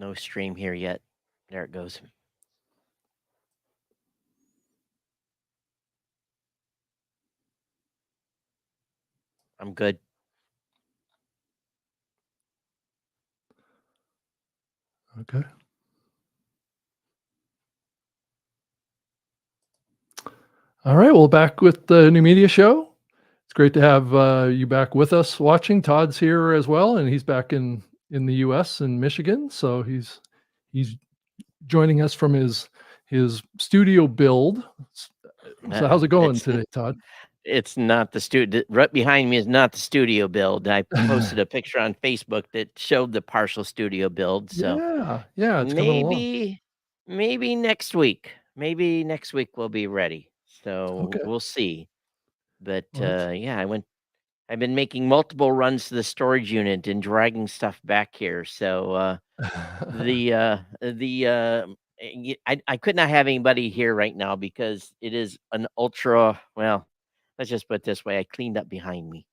No stream here yet. There it goes. I'm good. Okay. All right. Well, back with the New Media Show. It's great to have you back with us watching. Todd's here as well, and he's back in the U.S. in Michigan. So he's joining us from his studio build. So how's it going today, Todd? It's not the studio. Right behind me is not the studio build. I posted a picture on Facebook that showed the partial studio build. So yeah, it's coming along. maybe next week. Maybe next week we'll be ready. So Okay. we'll see. But Well, yeah, I've been making multiple runs to the storage unit and dragging stuff back here. So I could not have anybody here right now because it is an ultra, well, let's just put it this way, I cleaned up behind me.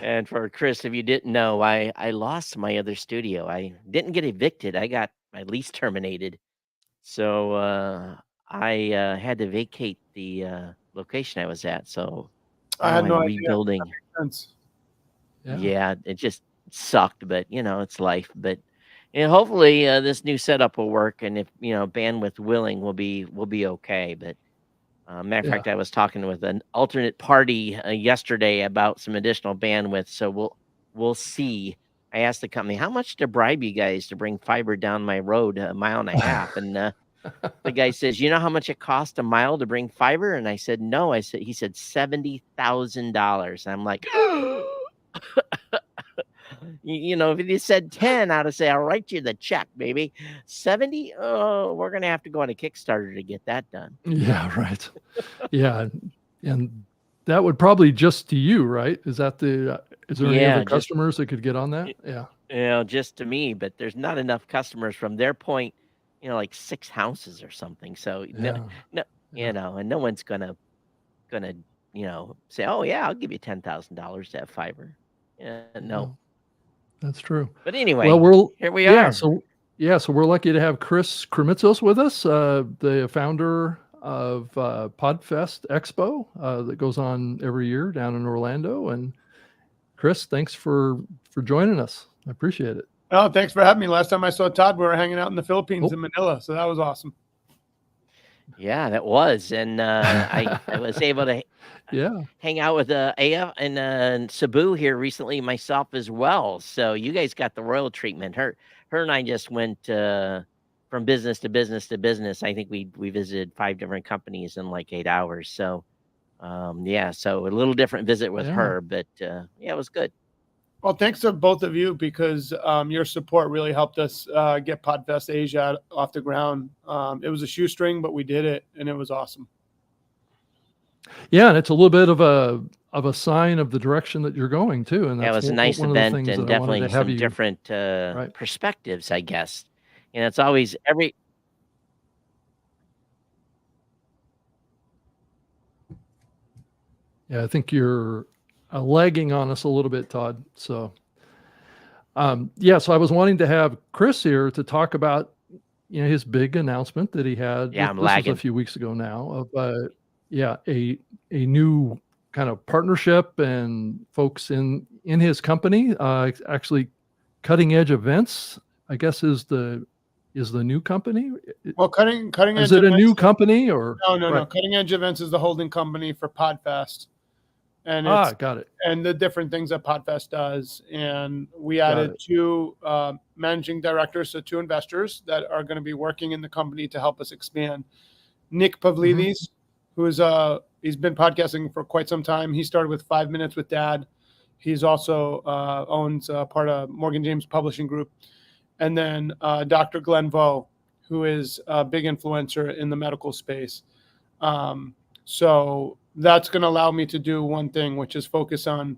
And for Chris, if you didn't know, I lost my other studio. I didn't get evicted. I got my lease terminated. So I had to vacate the location I was at. So I now had no I'm idea. rebuilding. That makes sense. Yeah, it just sucked, but it's life. But hopefully this new setup will work, and if bandwidth willing, we'll be okay. But matter of fact, I was talking with an alternate party yesterday about some additional bandwidth, so we'll see. I asked the company how much to bribe you guys to bring fiber down my road 1.5 miles, and the guy says, "You know how much it costs a mile to bring fiber?" And I said, "No." He said $70,000. I'm like. If you said 10, I'd say, I'll write you the check, baby. 70? Oh, we're going to have to go on a Kickstarter to get that done. Yeah, right. Yeah. And that would probably just to you, right? Is there any other customers that could get on that? Yeah. Just to me, but there's not enough customers from their point, like 6 houses or something. So, no, and no one's going to, say, oh, yeah, I'll give you $10,000 to have fiber. No. That's true. But anyway, here we are. So we're lucky to have Chris Kremitzos with us, the founder of Podfest Expo that goes on every year down in Orlando. And Chris, thanks for joining us. I appreciate it. Oh, thanks for having me. Last time I saw Todd, we were hanging out in the Philippines in Manila, so that was awesome. Yeah, that was, and I was able to hang out with Aya and Cebu here recently myself as well. So you guys got the royal treatment. Her and I just went from business to business to business. I think we visited 5 different companies in like 8 hours. So so a little different visit with her, but it was good. Well, thanks to both of you because your support really helped us get Podfest Asia off the ground. It was a shoestring, but we did it, and it was awesome. Yeah, and it's a little bit of a sign of the direction that you're going too. And it was a nice event and definitely some different perspectives, I guess. And it's always Yeah, I think you're lagging on us a little bit, Todd. So, so I was wanting to have Chris here to talk about, his big announcement that he had. Yeah, this was a few weeks ago now of, a new kind of partnership and folks in his company, actually Cutting Edge Events, I guess is the new company. Well, Cutting Edge. Is it a new company or? No. Cutting Edge Events is the holding company for Podfest. And got it. And the different things that Podfest does. And we added 2 managing directors, so 2 investors that are going to be working in the company to help us expand. Nick Pavlidis, who's he's been podcasting for quite some time. He started with 5 Minutes with Dad. He's also owns part of Morgan James Publishing Group. And then Dr. Glenn Vo, who is a big influencer in the medical space. So that's going to allow me to do one thing, which is focus on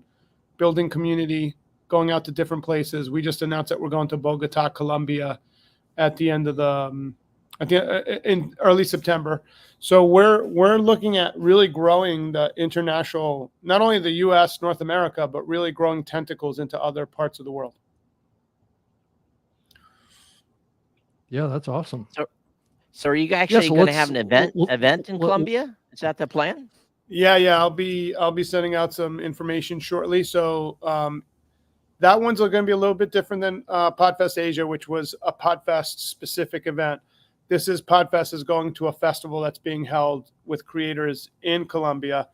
building community, going out to different places. We just announced that we're going to Bogota, Colombia, at the end of in early September. So we're looking at really growing the international, not only the U.S., North America, but really growing tentacles into other parts of the world. Yeah, that's awesome. So are you Yeah, actually so going to have let's an event in Colombia? Is that the plan? Yeah, I'll be sending out some information shortly. So that one's going to be a little bit different than Podfest Asia, which was a Podfest specific event. This is Podfest is going to a festival that's being held with creators in Colombia,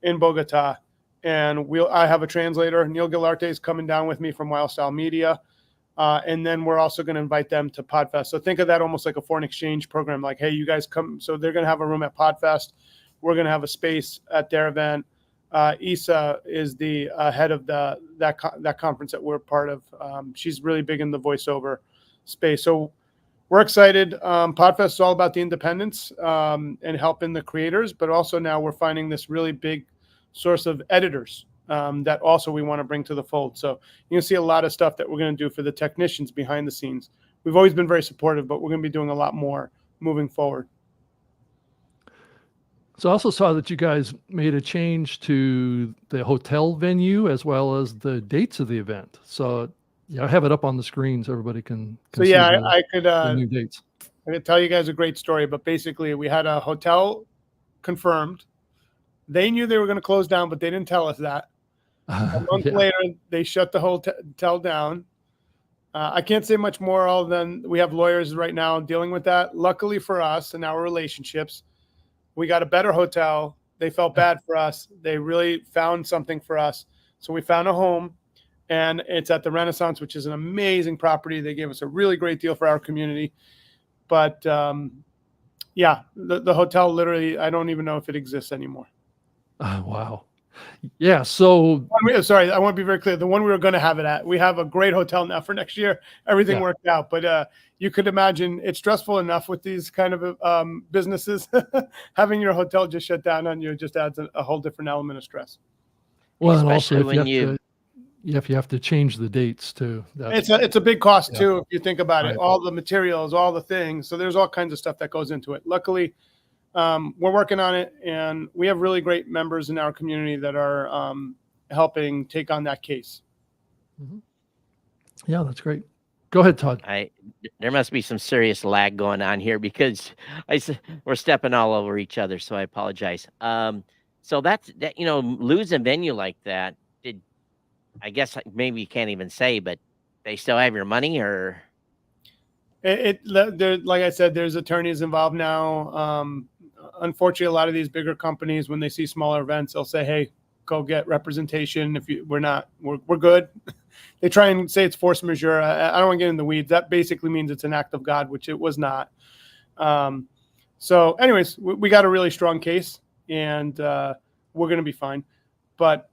in Bogota, and I have a translator. Neil Gilarte is coming down with me from Wild Style Media. And then we're also going to invite them to Podfest. So think of that almost like a foreign exchange program. Like, hey, you guys come. So they're going to have a room at Podfest. We're going to have a space at their event. Isa is the head of that conference that we're part of. She's really big in the voiceover space. So we're excited. Podfest is all about the independence and helping the creators, but also now we're finding this really big source of editors that also we want to bring to the fold. So you can see a lot of stuff that we're going to do for the technicians behind the scenes. We've always been very supportive, but we're going to be doing a lot more moving forward. So I also saw that you guys made a change to the hotel venue as well as the dates of the event. So yeah, I have it up on the screen so everybody can So see yeah, the new dates. I could tell you guys a great story, but basically we had a hotel confirmed. They knew they were going to close down, but they didn't tell us that. A month later, they shut the hotel down. I can't say much more other than we have lawyers right now dealing with that. Luckily for us and our relationships, we got a better hotel. They felt bad for us. They really found something for us. So we found a home, and it's at the Renaissance, which is an amazing property. They gave us a really great deal for our community. But yeah, the hotel literally, I don't even know if it exists anymore. Wow. Yeah. So sorry, I want to be very clear. The one we were going to have it at, we have a great hotel now for next year. Everything worked out, but you could imagine it's stressful enough with these kind of businesses. Having your hotel just shut down on you just adds a whole different element of stress. Well, and also if you have to change the dates too. It's a big cost too if you think about it. All the materials, all the things. So there's all kinds of stuff that goes into it. Luckily, we're working on it, and we have really great members in our community that are helping take on that case. Mm-hmm. Yeah, that's great. Go ahead, Todd. There must be some serious lag going on here because we're stepping all over each other, so I apologize. So that lose a venue like that. I guess maybe you can't even say, but they still have your money, or like I said, there's attorneys involved now. Unfortunately, a lot of these bigger companies, when they see smaller events, they'll say, "Hey, go get representation. If we're good." They try and say it's force majeure. I don't want to get in the weeds. That basically means it's an act of God, which it was not. So, anyways, we got a really strong case, and we're going to be fine. But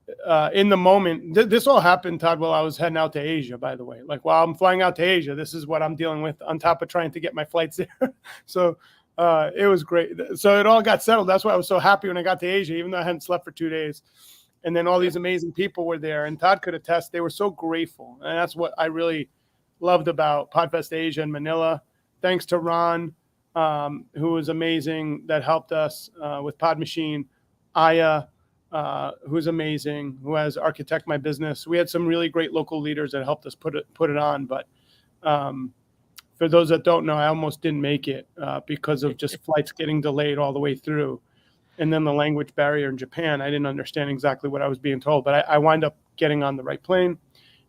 in the moment, this all happened, Todd, while I was heading out to Asia, by the way. Like, while I'm flying out to Asia, this is what I'm dealing with on top of trying to get my flights there. So it was great. So it all got settled. That's why I was so happy when I got to Asia, even though I hadn't slept for 2 days. And then all these amazing people were there. And Todd could attest, they were so grateful. And that's what I really loved about Podfest Asia in Manila. Thanks to Ron, who was amazing, that helped us with Pod Machine. Aya, who's amazing, who has Architect My Business. We had some really great local leaders that helped us put it on. But for those that don't know, I almost didn't make it because of just flights getting delayed all the way through. And then the language barrier in Japan, I didn't understand exactly what I was being told. But I wound up getting on the right plane,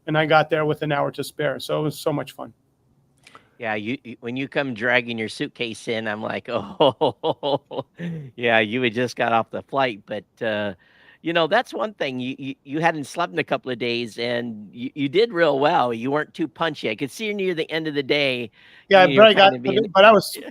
and I got there with an hour to spare. So it was so much fun. Yeah, when you come dragging your suitcase in, I'm like, oh, yeah, you had just got off the flight. But, that's one thing. You hadn't slept in a couple of days, and you did real well. You weren't too punchy. I could see you near the end of the day. Yeah,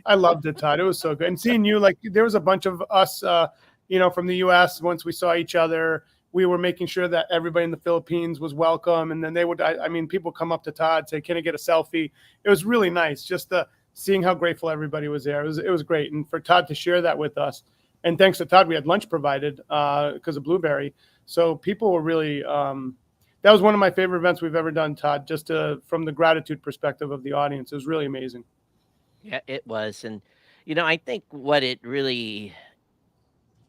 I loved it, Todd. It was so good. And seeing you, like, there was a bunch of us, from the U.S. Once we saw each other, we were making sure that everybody in the Philippines was welcome. And then they would, people come up to Todd, say, "Can I get a selfie?" It was really nice just seeing how grateful everybody was there. It was great. And for Todd to share that with us. And thanks to Todd, we had lunch provided because of Blueberry. So people were really, that was one of my favorite events we've ever done, Todd, just from the gratitude perspective of the audience. It was really amazing. Yeah, it was. And, I think what it really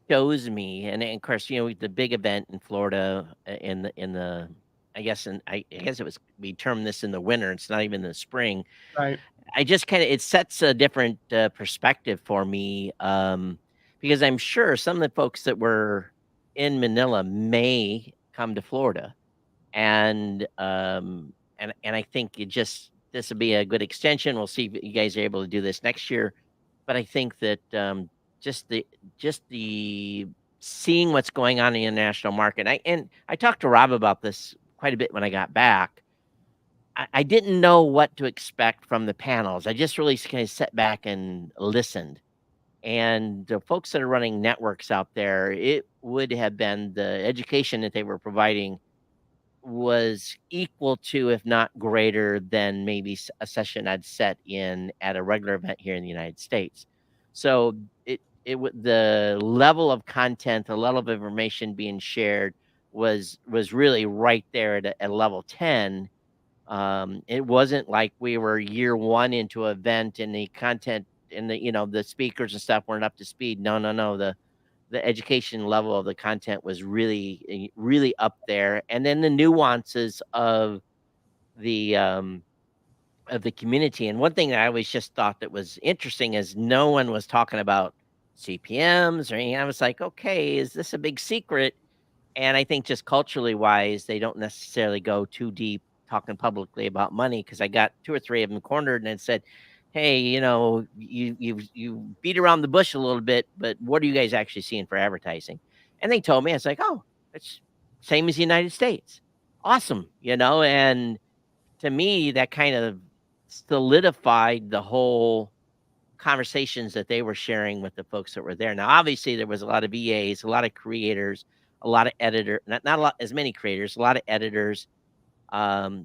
shows me, and of course, the big event in Florida in the I guess it was, we termed this in the winter. It's not even the spring. Right. I just kind of it sets a different perspective for me, because I'm sure some of the folks that were in Manila may come to Florida, and I think it just this will be a good extension. We'll see if you guys are able to do this next year, but I think that just the just the seeing what's going on in the international market. I talked to Rob about this quite a bit when I got back. I didn't know what to expect from the panels. I just really kind of sat back and listened. And the folks that are running networks out there, it would have been the education that they were providing was equal to, if not greater than maybe a session I'd set in at a regular event here in the United States. So the level of content, the level of information being shared was really right there at level 10. It wasn't like we were year one into an event and the content and the speakers and stuff weren't up to speed. No, no, no. The education level of the content was really, really up there. And then the nuances the of the community. And one thing that I always just thought that was interesting is no one was talking about CPMs or anything. I was like, okay, is this a big secret? And I think just culturally wise, they don't necessarily go too deep talking publicly about money, because I got 2 or 3 of them cornered and it said, "Hey, you beat around the bush a little bit, but what are you guys actually seeing for advertising?" And they told me, I was like, "Oh, it's same as the United States. Awesome." And to me, that kind of solidified the whole conversations that they were sharing with the folks that were there. Now, obviously, there was a lot of EAs, a lot of creators, a lot of not a lot as many creators, a lot of editors.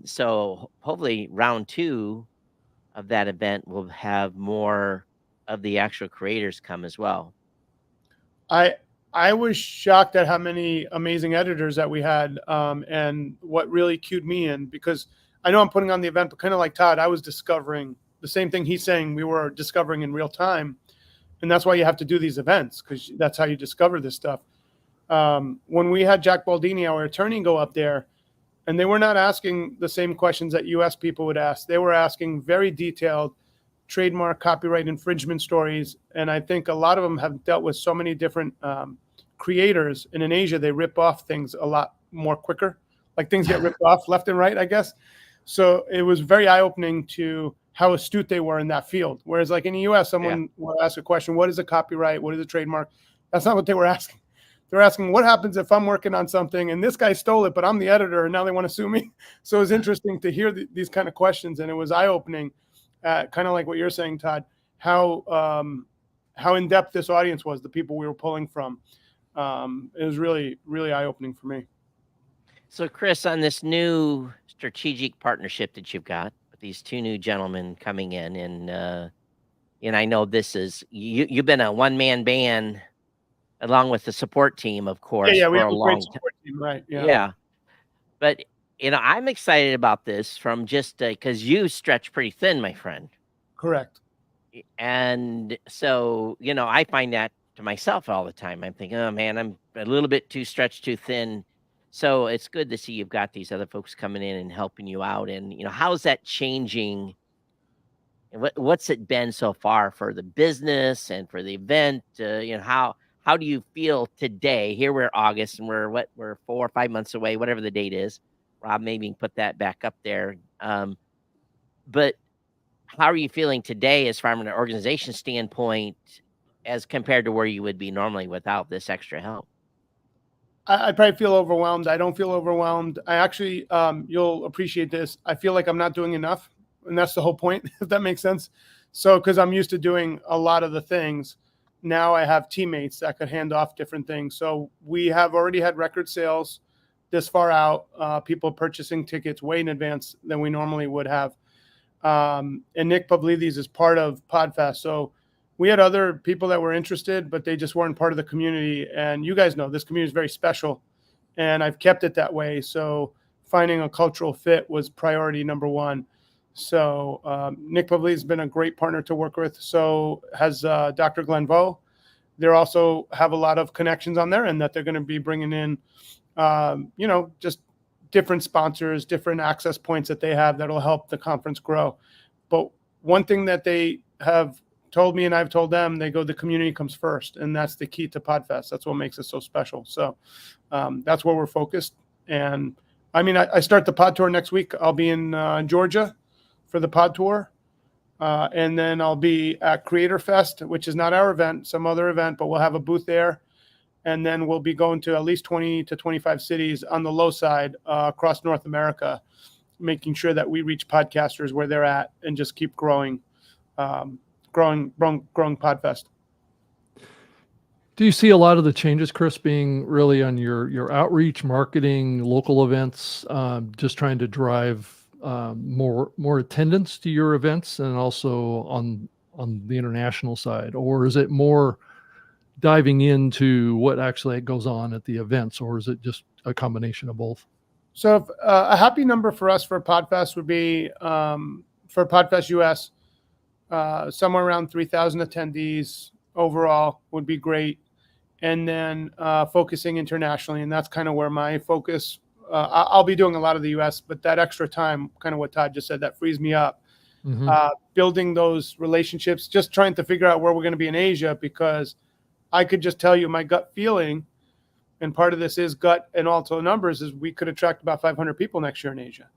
So hopefully round 2 of that event will have more of the actual creators come as well. I was shocked at how many amazing editors that we had, and what really cued me in, because I know I'm putting on the event, but kind of like Todd, I was discovering the same thing he's saying we were discovering in real time. And that's why you have to do these events, because that's how you discover this stuff. When we had Jack Baldini, our attorney, go up there, and they were not asking the same questions that US people would ask. They were asking very detailed trademark, copyright infringement stories. And I think a lot of them have dealt with so many different creators. And in Asia, they rip off things a lot more quicker. Like things get ripped off left and right, I guess. So it was very eye-opening to how astute they were in that field. Whereas like in the US, someone will ask a question, what is a copyright? What is a trademark? That's not what they were asking. They're asking, what happens if I'm working on something and this guy stole it, but I'm the editor and now they want to sue me? So it was interesting to hear these kind of questions. And it was eye-opening, kind of like what you're saying, Todd, how in-depth this audience was, the people we were pulling from. It was really, really eye-opening for me. So Chris, on this new strategic partnership that you've got with these 2 new gentlemen coming in, and I know this is you've been a one-man band along with the support team, of course, Yeah, we for have a a great long support team, right? Yeah. But I'm excited about this from just because you stretch pretty thin, my friend. Correct. And so, I find that to myself all the time. I'm thinking, oh man, I'm a little bit too stretched too thin. So it's good to see you've got these other folks coming in and helping you out. And, how's that changing? And what's it been so far for the business and for the event? How do you feel today? Here we're August and we're 4 or 5 months away, whatever the date is. Rob, maybe you can put that back up there. But how are you feeling today as from an organization standpoint as compared to where you would be normally without this extra help? I probably feel overwhelmed. I don't feel overwhelmed. I actually, you'll appreciate this, I feel like I'm not doing enough. And that's the whole point, if that makes sense. So, because I'm used to doing a lot of the things, now I have teammates that could hand off different things. So we have already had record sales this far out, people purchasing tickets way in advance than we normally would have. And Nick Pavlidis is part of Podfest. So we had other people that were interested, but they just weren't part of the community. And you guys know this community is very special, and I've kept it that way. So finding a cultural fit was priority number 1. So Nick Pavlidis has been a great partner to work with. So has Dr. Glenvo. They also have a lot of connections on there, and that they're going to be bringing in, just different sponsors, different access points that they have that'll help the conference grow. But one thing that they have told me, and I've told them, they go, the community comes first, and that's the key to Podfest. That's what makes it so special. So that's where we're focused. And I mean, I start the pod tour next week. I'll be in Georgia for the pod tour. And then I'll be at Creator Fest, which is not our event, some other event, but we'll have a booth there. And then we'll be going to at least 20 to 25 cities on the low side across North America, making sure that we reach podcasters where they're at and just keep growing Podfest. Do you see a lot of the changes, Chris, being really on your outreach, marketing, local events, just trying to drive more attendance to your events, and also on the international side? Or is it more diving into what actually goes on at the events, or is it just a combination of both? So if, a happy number for us for Podfest would be for Podfest US, somewhere around 3,000 attendees overall would be great. And then focusing internationally, and that's kind of where my focus. I'll be doing a lot of the US, but that extra time, kind of what Todd just said, that frees me up. Mm-hmm. Building those relationships, just trying to figure out where we're going to be in Asia, because I could just tell you my gut feeling, and part of this is gut and also numbers, is we could attract about 500 people next year in Asia.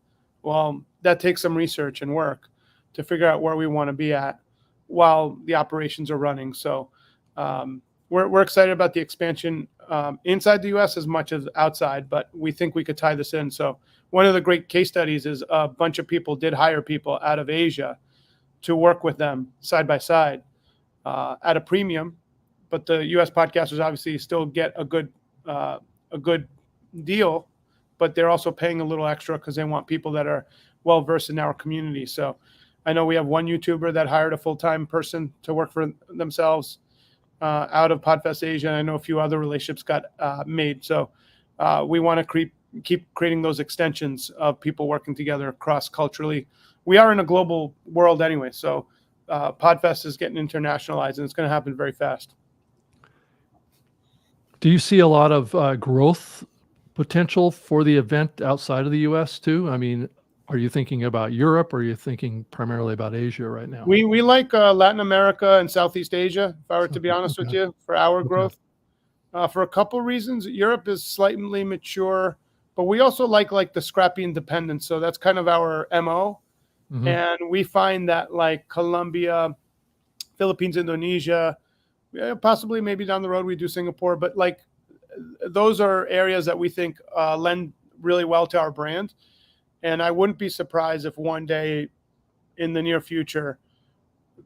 Well, that takes some research and work to figure out where we want to be at while the operations are running. So we're excited about the expansion inside the U.S. as much as outside, but we think we could tie this in. So one of the great case studies is a bunch of people did hire people out of Asia to work with them side by side at a premium, but the U.S. podcasters obviously still get a good deal, but they're also paying a little extra because they want people that are well versed in our community. So I know we have one YouTuber that hired a full-time person to work for themselves out of Podfest Asia. I know a few other relationships got made. So we want to keep creating those extensions of people working together cross-culturally. We are in a global world anyway, so Podfest is getting internationalized, and it's going to happen very fast. Do you see a lot of growth potential for the event outside of the U.S. too? I mean, are you thinking about Europe, or are you thinking primarily about Asia right now? We like Latin America and Southeast Asia, if I were to be honest with you, for our growth. For a couple reasons. Europe is slightly mature, but we also like the scrappy independence. So that's kind of our MO. Mm-hmm. And we find that like Colombia, Philippines, Indonesia, possibly maybe down the road we do Singapore, but like those are areas that we think lend really well to our brand. And I wouldn't be surprised if one day in the near future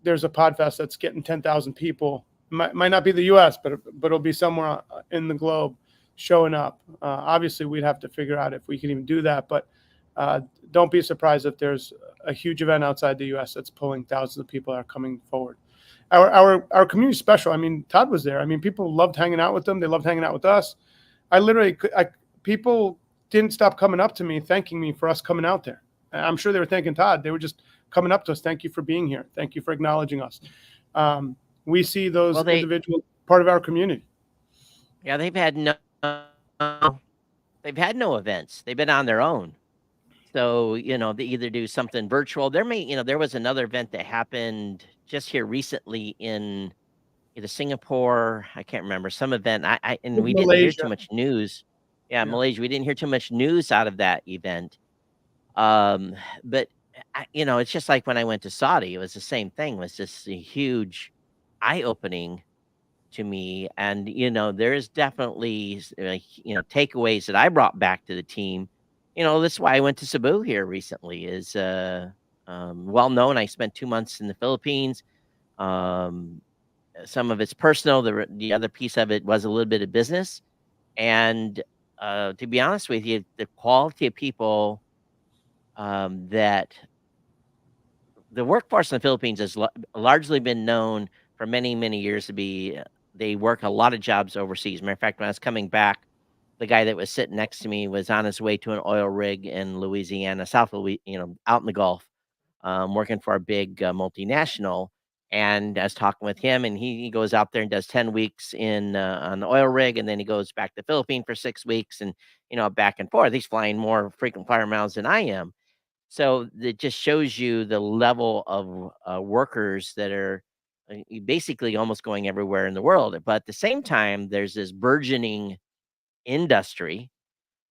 there's a Podfest that's getting 10,000 people. Might not be the U.S., but it'll be somewhere in the globe showing up. Obviously, we'd have to figure out if we can even do that, but don't be surprised if there's a huge event outside the U.S. that's pulling thousands of people that are coming forward. Our community is special. I mean, Todd was there. I mean, people loved hanging out with them. They loved hanging out with us. People didn't stop coming up to me, thanking me for us coming out there. I'm sure they were thanking Todd. They were just coming up to us. Thank you for being here. Thank you for acknowledging us. We see those individuals part of our community. Yeah, they've had no events. They've been on their own. So, they either do something virtual. There was another event that happened just here recently in either Singapore. I can't remember, some event. We didn't hear too much news. Yeah, Malaysia. We didn't hear too much news out of that event. But it's just like when I went to Saudi, it was the same thing. It was just a huge eye-opening to me. And, there's definitely, takeaways that I brought back to the team. That's why I went to Cebu here recently, is well known. I spent 2 months in the Philippines. Some of it's personal. The other piece of it was a little bit of business. And to be honest with you, the quality of people that the workforce in the Philippines has largely been known for many, many years to be, they work a lot of jobs overseas. Matter of fact, when I was coming back, the guy that was sitting next to me was on his way to an oil rig in Louisiana, out in the Gulf, working for a big multinational. And I was talking with him, and he goes out there and does 10 weeks on the oil rig, and then he goes back to the Philippines for 6 weeks, and back and forth. He's flying more frequent flyer miles than I am. So it just shows you the level of workers that are basically almost going everywhere in the world. But at the same time, there's this burgeoning industry,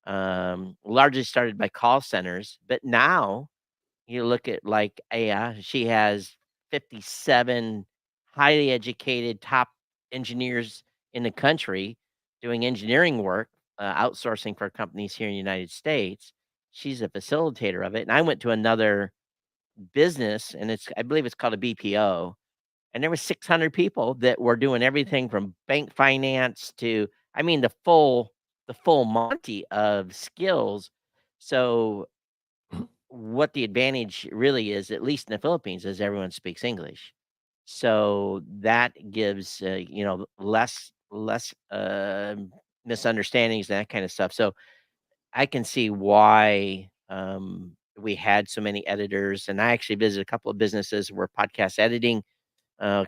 largely started by call centers. But now you look at like Aya, she has 57 highly educated top engineers in the country doing engineering work, outsourcing for companies here in the United States. She's a facilitator of it. And I went to another business, and I believe it's called a BPO, and there was 600 people that were doing everything from bank finance to, I mean, the full Monty of skills. So what the advantage really is, at least in the Philippines, is everyone speaks English. So that gives, less misunderstandings and that kind of stuff. So I can see why we had so many editors. And I actually visited a couple of businesses where podcast editing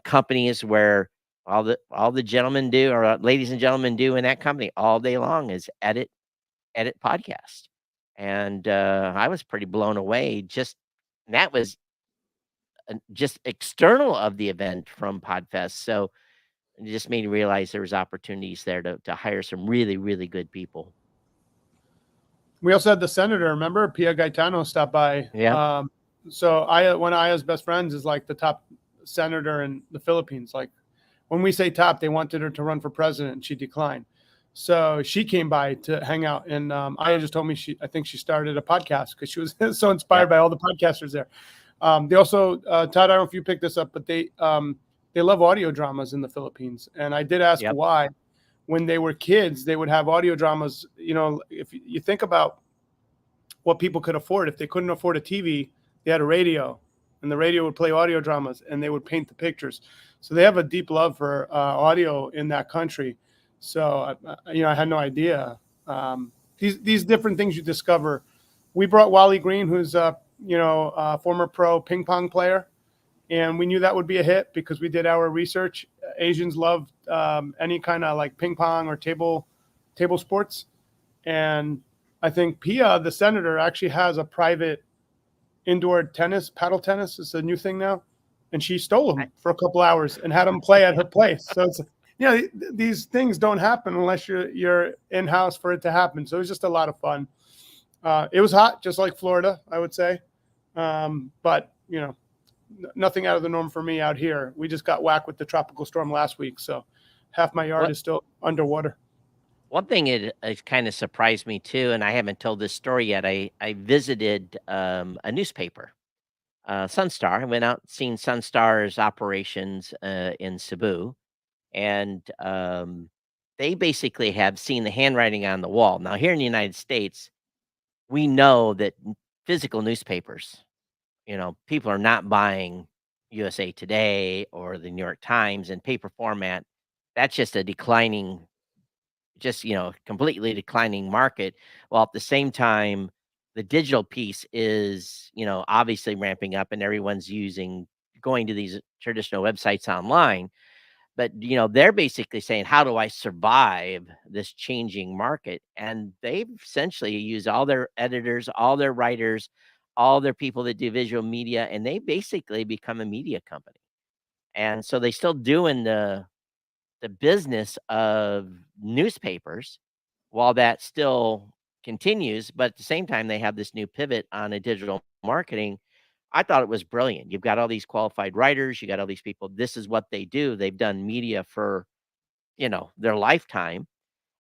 companies where all the gentlemen do, or ladies and gentlemen do in that company all day long is edit podcast. And I was pretty blown away. That was just external of the event from Podfest. So it just made me realize there was opportunities there to hire some really, really good people. We also had the senator, remember? Pia Cayetano stopped by. Yeah. So one of Aya's best friends is like the top senator in the Philippines. Like when we say top, they wanted her to run for president and she declined. So she came by to hang out, and Aya just told me I think she started a podcast because she was so inspired by all the podcasters there. They also, Todd, I don't know if you picked this up, but they love audio dramas in the Philippines, and I did ask Yep. why. When they were kids, they would have audio dramas. You know, if you think about what people could afford, if they couldn't afford a TV, they had a radio, and the radio would play audio dramas, and they would paint the pictures. So they have a deep love for audio in that country. So I had no idea. These different things you discover. We brought Wally Green, who's a former pro ping pong player, and we knew that would be a hit because we did our research. Asians love any kind of like ping pong or table sports, and I think Pia, the senator, actually has a private indoor tennis, paddle tennis. It's a new thing now, and she stole him for a couple hours and had him play at her place. So it's these things don't happen unless you're in house for it to happen. So it was just a lot of fun. It was hot, just like Florida, I would say, but nothing out of the norm for me out here. We just got whacked with the tropical storm last week, so half my yard is still underwater. One thing it kind of surprised me too, and I haven't told this story yet. I visited a newspaper, Sunstar. I went out and seen Sunstar's operations in Cebu, and they basically have seen the handwriting on the wall. Now, here in the United States, we know that physical newspapers, people are not buying USA Today or the New York Times in paper format. That's just a declining, completely declining market. While at the same time, the digital piece is, obviously ramping up and everyone's going to these traditional websites online. But, they're basically saying, how do I survive this changing market? And they've essentially used all their editors, all their writers, all their people that do visual media, and they basically become a media company. And so they still doing the business of newspapers while that still continues, but at the same time, they have this new pivot on a digital marketing. I thought it was brilliant. You've got all these qualified writers, you got all these people. This is what they do. They've done media for, their lifetime.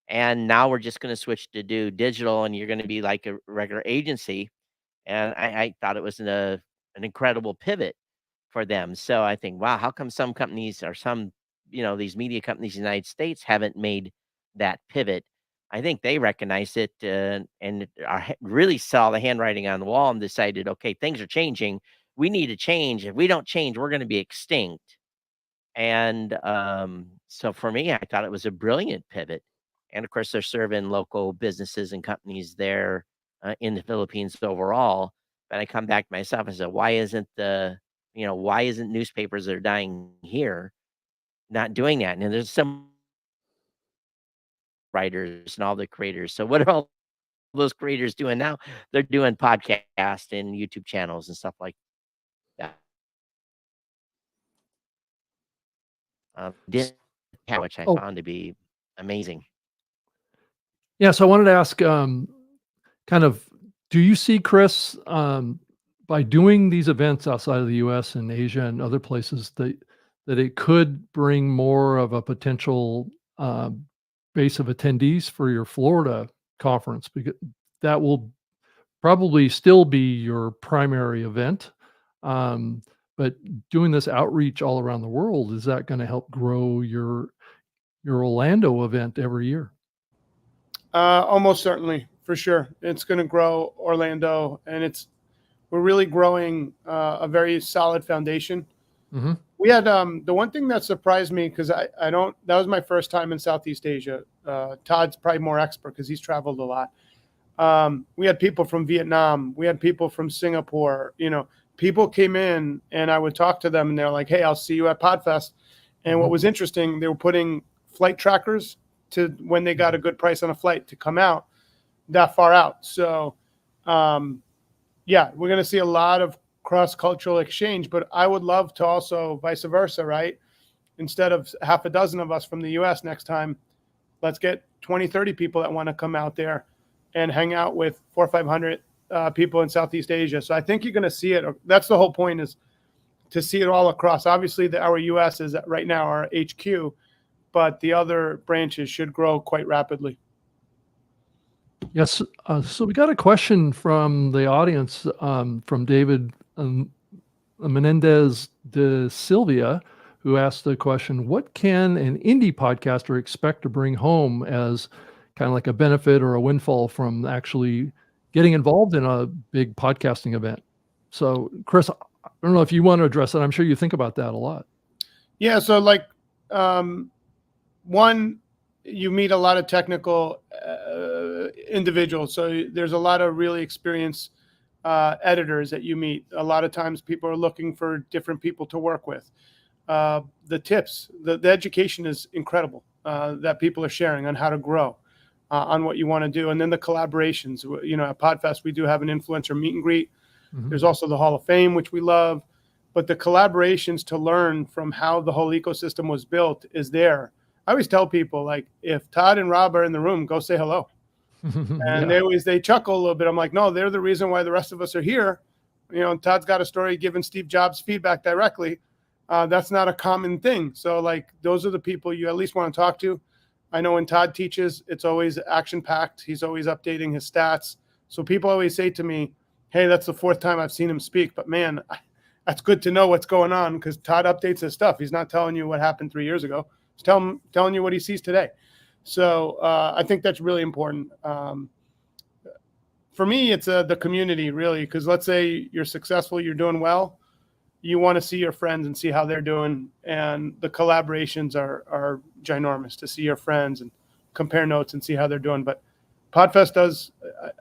And now we're just going to switch to do digital, and you're going to be like a regular agency. And I thought it was an incredible pivot for them. So I think, wow, how come some companies or these media companies in the United States haven't made that pivot? I think they recognized it and really saw the handwriting on the wall and decided, okay, things are changing. We need to change. If we don't change, we're going to be extinct. And so for me, I thought it was a brilliant pivot. And of course, they're serving local businesses and companies there in the Philippines overall. But I come back to myself and said, why isn't newspapers that are dying here not doing that? And there's some writers and all the creators. So what are all those creators doing now? They're doing podcasts and YouTube channels and stuff like that. Which I found to be amazing. Yeah, so I wanted to ask, kind of, do you see, Chris, by doing these events outside of the US and Asia and other places, that it could bring more of a potential base of attendees for your Florida conference? Because that will probably still be your primary event. But doing this outreach all around the world, is that going to help grow your Orlando event every year? Almost certainly, for sure. It's going to grow Orlando, and we're really growing a very solid foundation. Mm-hmm. We had the one thing that surprised me, because I don't, that was my first time in Southeast Asia. Todd's probably more expert because he's traveled a lot. We had people from Vietnam. We had people from Singapore. People came in, and I would talk to them, and they're like, "Hey, I'll see you at Podfest." And what was interesting, they were putting flight trackers to when they got a good price on a flight to come out that far out. So, yeah, we're going to see a lot of cross-cultural exchange, but I would love to also vice versa, right? Instead of half a dozen of us from the US next time, let's get 20, 30 people that want to come out there and hang out with 400 or 500 people in Southeast Asia. So I think you're going to see it. That's the whole point, is to see it all across. Obviously, our US is right now our HQ, but the other branches should grow quite rapidly. Yes. So we got a question from the audience, from David Menendez de Silvia, who asked the question: what can an indie podcaster expect to bring home as kind of like a benefit or a windfall from actually getting involved in a big podcasting event? So, Chris, I don't know if you want to address that. I'm sure you think about that a lot. Yeah. So, like, one, you meet a lot of technical individuals. So there's a lot of really experienced editors that you meet. A lot of times people are looking for different people to work with. The tips, the education is incredible that people are sharing on how to grow, on what you want to do. And then the collaborations. At Podfest, we do have an influencer meet and greet. Mm-hmm. There's also the Hall of Fame, which we love. But the collaborations to learn from how the whole ecosystem was built is there. I always tell people, like, if Todd and Rob are in the room, go say hello. And they chuckle a little bit. I'm like, no, they're the reason why the rest of us are here. Todd's got a story giving Steve Jobs feedback directly. That's not a common thing. So, like, those are the people you at least want to talk to. I know when Todd teaches, it's always action-packed. He's always updating his stats. So people always say to me, hey, that's the 4th time I've seen him speak. But, man, that's good to know what's going on, because Todd updates his stuff. He's not telling you what happened 3 years ago. He's telling you what he sees today. So I think that's really important. For me, it's the community, really, because let's say you're successful, you're doing well. You want to see your friends and see how they're doing. And the collaborations are ginormous, to see your friends and compare notes and see how they're doing. But Podfest does,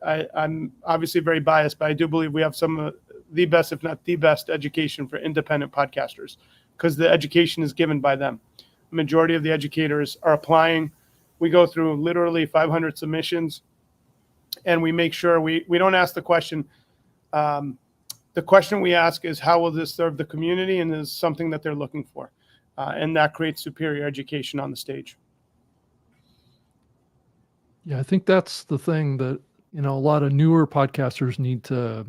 I'm obviously very biased, but I do believe we have some of the best, if not the best, education for independent podcasters, because the education is given by them. The majority of the educators are applying. We go through literally 500 submissions, and we make sure we don't ask the question. The question we ask is, how will this serve the community, and is something that they're looking for? And that creates superior education on the stage. Yeah, I think that's the thing that, a lot of newer podcasters need to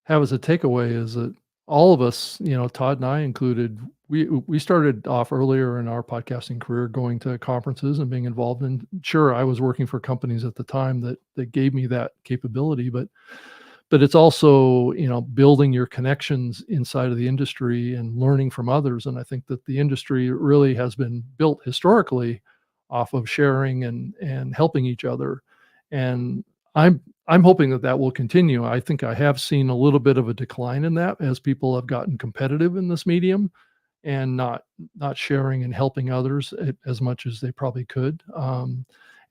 have as a takeaway, is that all of us, Todd and I included, we started off earlier in our podcasting career going to conferences and being involved in. Sure, I was working for companies at the time that gave me that capability, but it's also, building your connections inside of the industry and learning from others. And I think that the industry really has been built historically off of sharing and helping each other. And I'm hoping that will continue. I think I have seen a little bit of a decline in that as people have gotten competitive in this medium and not sharing and helping others as much as they probably could.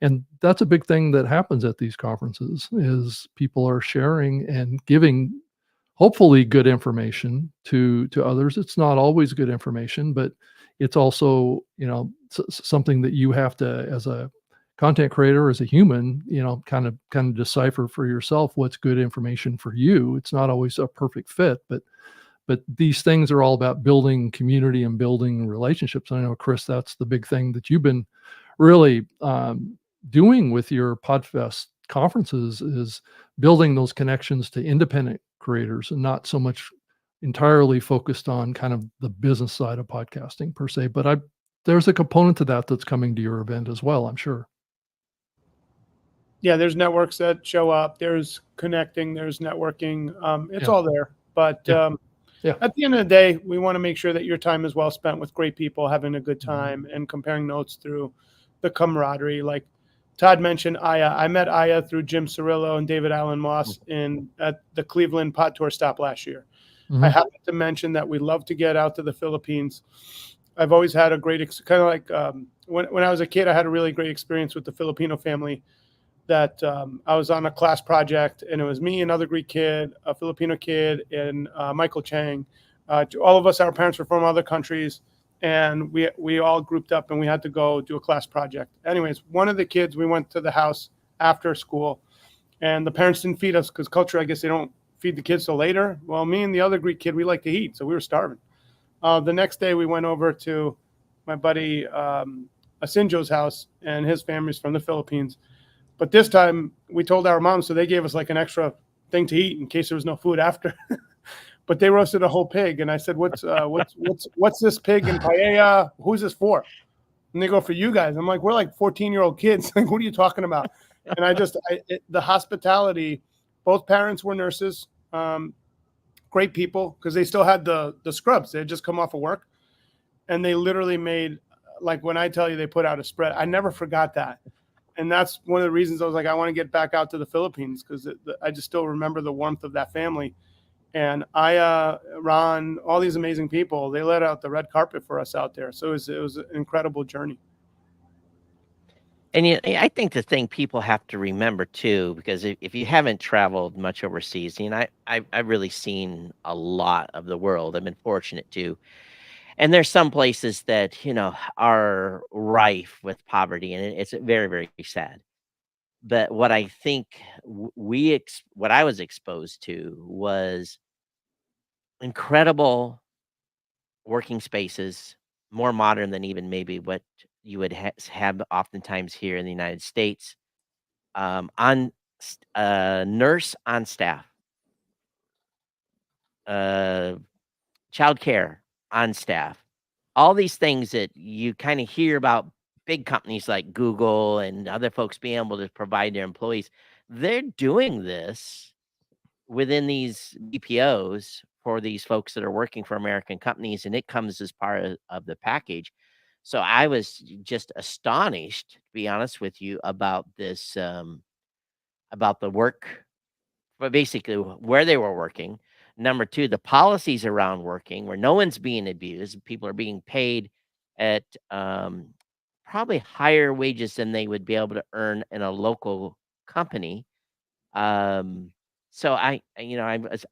And that's a big thing that happens at these conferences, is people are sharing and giving hopefully good information to others. It's not always good information, but it's also, something that you have to, as a content creator, as a human, kind of decipher for yourself what's good information for you. It's not always a perfect fit, but these things are all about building community and building relationships. I know, Chris, that's the big thing that you've been really doing with your Podfest conferences, is building those connections to independent creators and not so much entirely focused on kind of the business side of podcasting per se. But there's a component to that that's coming to your event as well, I'm sure. Yeah, there's networks that show up. There's connecting. There's networking. It's all there. But at the end of the day, we want to make sure that your time is well spent with great people, having a good time, and comparing notes through the camaraderie. Like Todd mentioned, Aya. I met Aya through Jim Cirillo and David Allen Moss at the Cleveland Pod Tour stop last year. I happened to mention that we love to get out to the Philippines. I've always had a great kind of like when I was a kid, I had a really great experience with the Filipino family. That I was on a class project, and it was me, another Greek kid, a Filipino kid, and Michael Chang. All of us, our parents were from other countries, and we all grouped up, and we had to go do a class project. Anyways, one of the kids, we went to the house after school, and the parents didn't feed us because culture, I guess they don't feed the kids till later. Well, me and the other Greek kid, we like to eat, so we were starving. The next day, we went over to my buddy Asinjo's house, and his family's from the Philippines. But this time we told our mom, so they gave us like an extra thing to eat in case there was no food after. But they roasted a whole pig, and I said, "What's this pig and paella? Who's this for?" And they go, "For you guys." I'm like, "We're like 14-year-old kids. Like, what are you talking about?" And the hospitality. Both parents were nurses, great people, because they still had the scrubs. They had just come off of work, and they literally made, like, when I tell you they put out a spread, I never forgot that. And that's one of the reasons I was like, I want to get back out to the Philippines, because I just still remember the warmth of that family. And Ron, all these amazing people, they let out the red carpet for us out there. So it was an incredible journey. And I think the thing people have to remember too, because if you haven't traveled much overseas, I've really seen a lot of the world. I've been fortunate to. And there's some places that, are rife with poverty, and it's very, very sad. But what I think what I was exposed to was incredible working spaces, more modern than even maybe what you would have oftentimes here in the United States. Nurse on staff, uh, childcare on staff, all these things that you kind of hear about big companies like Google and other folks being able to provide their employees. They're doing this within these BPOs for these folks that are working for American companies, and it comes as part of the package. So I was just astonished, to be honest with you, about this, about the work, but basically where they were working. Number two, the policies around working, where no one's being abused. People are being paid at probably higher wages than they would be able to earn in a local company. So I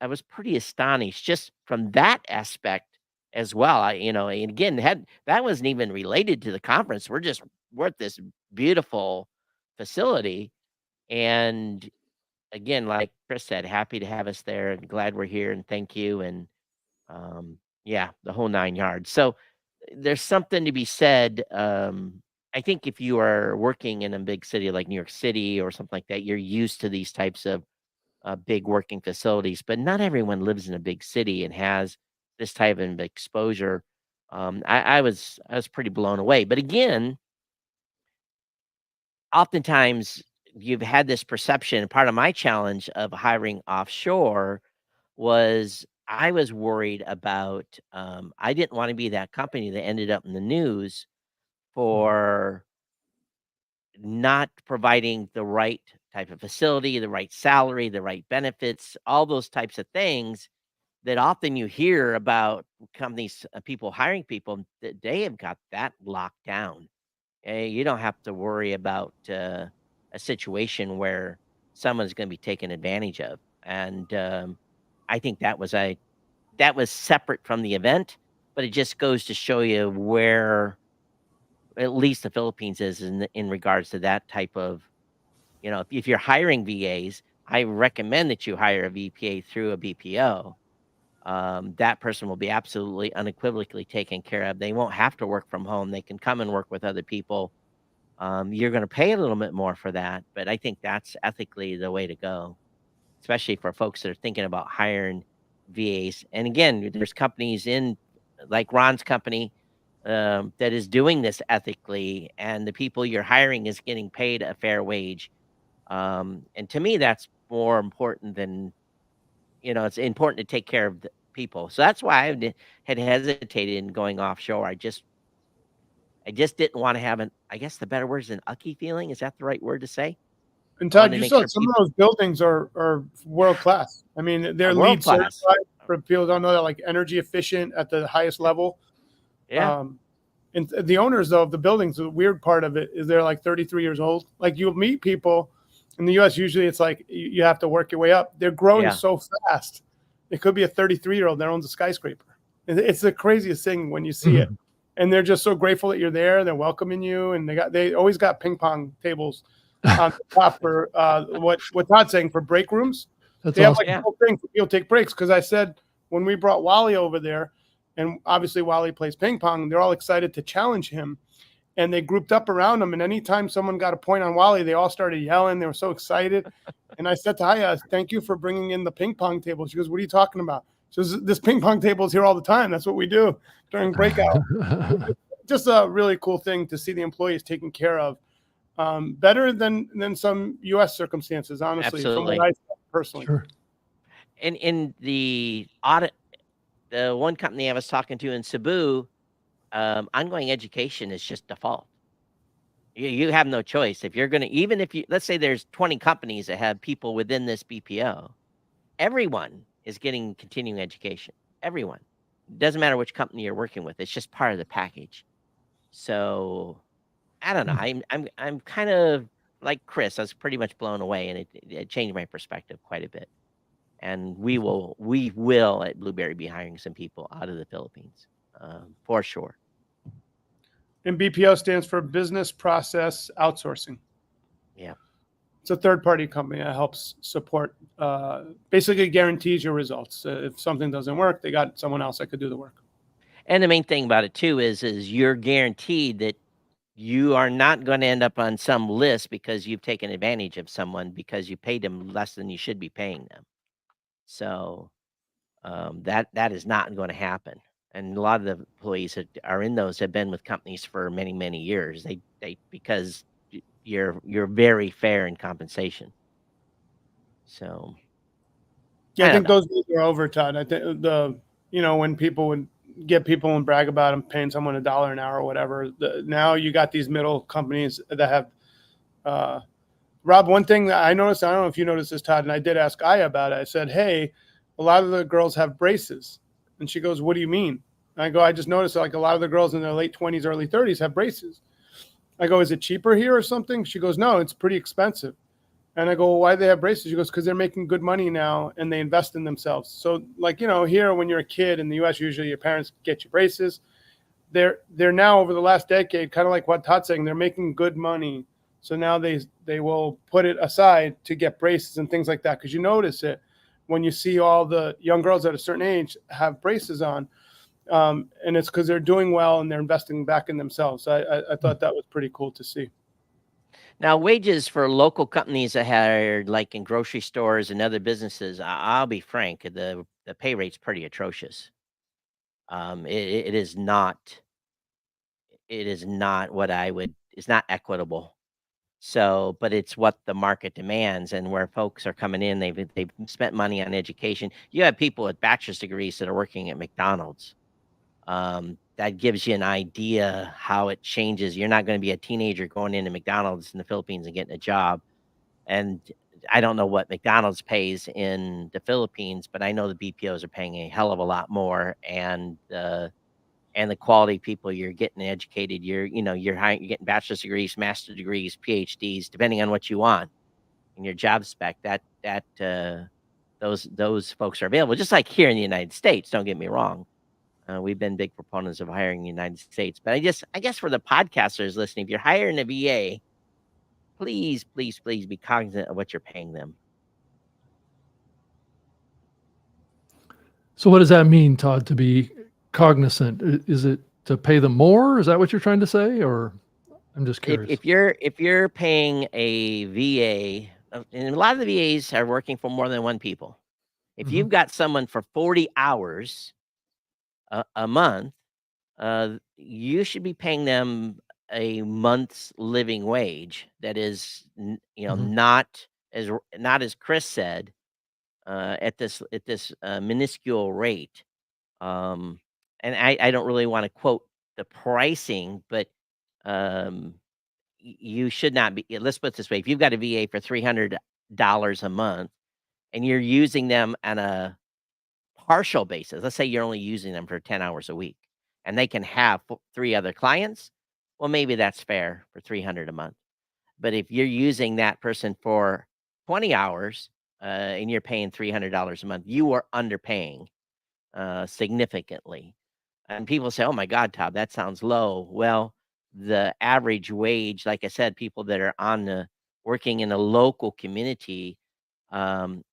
was pretty astonished just from that aspect as well. And again, that wasn't even related to the conference. We're at this beautiful facility, and again, like Chris said, happy to have us there and glad we're here and thank you. And yeah, the whole 9 yards. So there's something to be said. I think if you are working in a big city like New York City or something like that, you're used to these types of big working facilities, but not everyone lives in a big city and has this type of exposure. I was pretty blown away. But again, oftentimes you've had this perception. Part of my challenge of hiring offshore was I was worried about. I didn't want to be that company that ended up in the news for not providing the right type of facility, the right salary, the right benefits, all those types of things that often you hear about companies, people hiring people, that they have got that locked down. You don't have to worry about a situation where someone's going to be taken advantage of. And I think that was separate from the event, but it just goes to show you where at least the Philippines is in regards to that type of, if you're hiring VAs, I recommend that you hire a VPA through a BPO. That person will be absolutely unequivocally taken care of. They won't have to work from home. They can come and work with other people. You're going to pay a little bit more for that, but I think that's ethically the way to go, especially for folks that are thinking about hiring VAs. And again, there's companies like Ron's company that is doing this ethically, and the people you're hiring is getting paid a fair wage. And to me, that's more important than, it's important to take care of the people. So that's why had hesitated in going offshore. I just didn't want to have I guess the better word is an ucky feeling. Is that the right word to say? And I wanted Todd, to you make saw sure some of people those buildings are world class. I mean, they're world LEED class. certified. For people who don't know that, like energy efficient at the highest level. Yeah. And the owners though of the buildings, the weird part of it is they're like 33 years old. Like you'll meet people in the US, usually it's like you have to work your way up. They're growing so fast. It could be a 33-year-old that owns a skyscraper. It's the craziest thing when you see it. And they're just so grateful that you're there. They're welcoming you, and they always got ping pong tables on the top for what Todd's saying, for break rooms. That's They have awesome. like a whole thing for people to take breaks. Because I said when we brought Wally over there, and obviously Wally plays ping pong, they're all excited to challenge him, and they grouped up around him. And anytime someone got a point on Wally, they all started yelling. They were so excited. And I said to Haya, "Thank you for bringing in the ping pong table." She goes, "What are you talking about?" She goes, "This ping pong table is here all the time. That's what we do during breakout." Just a really cool thing to see the employees taken care of, better than some U.S. circumstances, honestly. Absolutely. From what I saw personally. Sure. And in the audit, the one company I was talking to in Cebu, ongoing education is just default. You have no choice. If you're going to, even if let's say there's 20 companies that have people within this BPO, everyone is getting continuing education. Everyone. Doesn't matter which company you're working with. It's just part of the package. So I don't know. I'm kind of like Chris. I was pretty much blown away, and it changed my perspective quite a bit. And we will at Blueberry be hiring some people out of the Philippines, for sure. And BPO stands for Business Process Outsourcing. Yeah. It's a third-party company that helps support, basically guarantees your results. If something doesn't work, they got someone else that could do the work. And the main thing about it too is you're guaranteed that you are not going to end up on some list because you've taken advantage of someone because you paid them less than you should be paying them. So that is not going to happen. And a lot of the employees that are in those have been with companies for many, many years. They because you're very fair in compensation. So yeah, I think know. those days are over, Todd. I think when people would get people and brag about them paying someone $1 an hour or whatever. Now you got these middle companies that have. Rob, one thing that I noticed, I don't know if you noticed this, Todd, and I did ask Aya about it. I said, "Hey, a lot of the girls have braces," and she goes, "What do you mean?" And I go, "I just noticed like a lot of the girls in their late 20s, early 30s have braces." I go, "Is it cheaper here or something?" She goes, "No, it's pretty expensive." And I go, "Well, why do they have braces?" She goes, "Because they're making good money now and they invest in themselves." So like, here when you're a kid in the US, usually your parents get you braces. They're now over the last decade, kind of like what Todd's saying, they're making good money. So now they will put it aside to get braces and things like that. Because you notice it when you see all the young girls at a certain age have braces on. And it's because they're doing well and they're investing back in themselves. So I thought that was pretty cool to see. Now, wages for local companies that hired, like in grocery stores and other businesses, I'll be frank, the pay rate's pretty atrocious. It is not. It is not what it's not equitable. So, but it's what the market demands, and where folks are coming in, they've spent money on education. You have people with bachelor's degrees that are working at McDonald's. That gives you an idea how it changes. You're not going to be a teenager going into McDonald's in the Philippines and getting a job. And I don't know what McDonald's pays in the Philippines, but I know the BPOs are paying a hell of a lot more, and the quality people you're getting educated, you're you're getting bachelor's degrees, master's degrees, PhDs, depending on what you want in your job spec. Those folks are available, just like here in the United States. Don't get me wrong, We've been big proponents of hiring in the United States. But I guess for the podcasters listening, if you're hiring a VA, please, please, please be cognizant of what you're paying them. So what does that mean, Todd, to be cognizant? Is it to pay them more? Is that what you're trying to say? Or I'm just curious. If you're paying a VA, and a lot of the VAs are working for more than one people. If Mhm. you've got someone for 40 hours a month, you should be paying them a month's living wage. That is, Mhm. not as Chris said, at this minuscule rate. And I don't really want to quote the pricing, but um, you should not be. Let's put it this way: if you've got a VA for $300 a month, and you're using them on a partial basis, let's say you're only using them for 10 hours a week, and they can have 3 other clients, well, maybe that's fair for 300 a month. But if you're using that person for 20 hours, and you're paying $300 a month, you are underpaying significantly. And people say, "Oh my God, Todd, that sounds low." Well, the average wage, like I said, people that are on the working in a local community,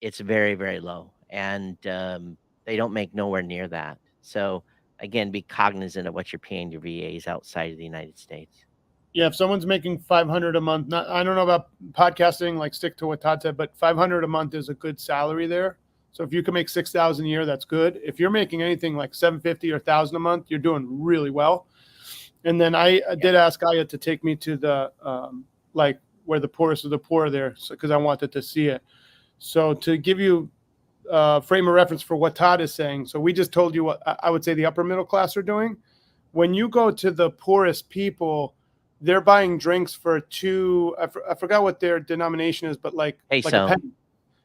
it's very, very low, and they don't make nowhere near that. So again, be cognizant of what you're paying your VAs outside of the United States. Yeah, if someone's making 500 a month, not I don't know about podcasting, like stick to what Todd said, but 500 a month is a good salary there. So if you can make 6,000 a year, that's good. If you're making anything like 750 or 1,000 a month, you're doing really well. And then I did ask Aya to take me to the like where the poorest of the poor there, because I wanted to see it. So to give you frame of reference for what Todd is saying, so we just told you what I would say the upper middle class are doing. When you go to the poorest people, they're buying drinks for I forgot what their denomination is, but like a Peso. penny.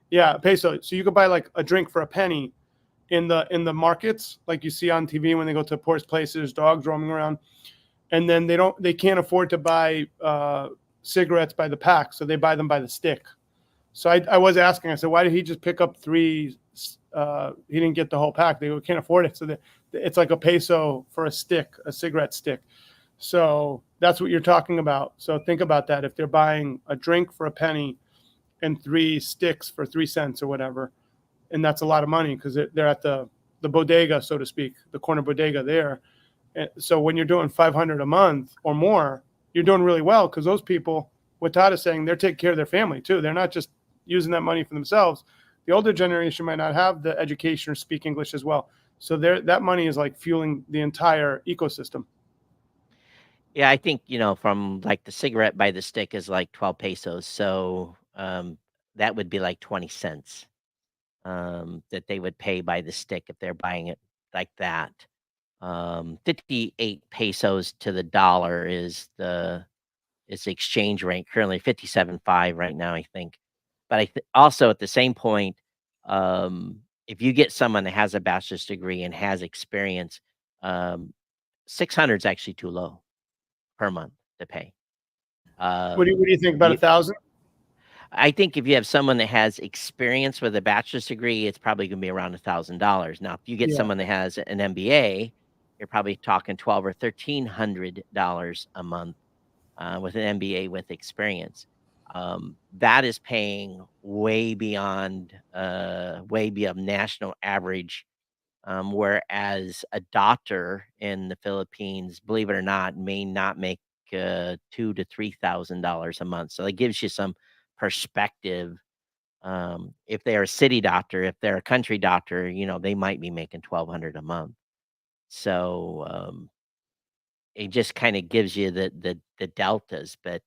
Yeah, a peso. So you could buy like a drink for a penny in the markets, like you see on TV when they go to poorest places, dogs roaming around, and then they can't afford to buy cigarettes by the pack, so they buy them by the stick. So I was asking, I said, why did he just pick up 3? He didn't get the whole pack. They can't afford it. So it's like a peso for a stick, a cigarette stick. So that's what you're talking about. So think about that. If they're buying a drink for a penny and 3 sticks for 3 cents or whatever, and that's a lot of money because they're at the bodega, so to speak, the corner bodega there. And so when you're doing 500 a month or more, you're doing really well because those people, what Todd is saying, they're taking care of their family too. They're not just using that money for themselves. The older generation might not have the education or speak English as well. So that money is like fueling the entire ecosystem. Yeah, I think, from like the cigarette by the stick is like 12 pesos. So that would be like 20 cents that they would pay by the stick if they're buying it like that. 58 pesos to the dollar is the exchange rate currently 57.5 right now, I think. But also at the same point, if you get someone that has a bachelor's degree and has experience, 600 is actually too low per month to pay. What do you think about You 1,000? I think if you have someone that has experience with a bachelor's degree, it's probably gonna be around $1,000. Now, if you get Yeah. someone that has an MBA, you're probably talking 12 or $1,300 a month, with an MBA with experience. That is paying way beyond national average, whereas a doctor in the Philippines, believe it or not, may not make $2,000 to $3,000 a month. So that gives you some perspective. If they're a city doctor, if they're a country doctor, they might be making 1,200 a month. So it just kind of gives you the deltas. But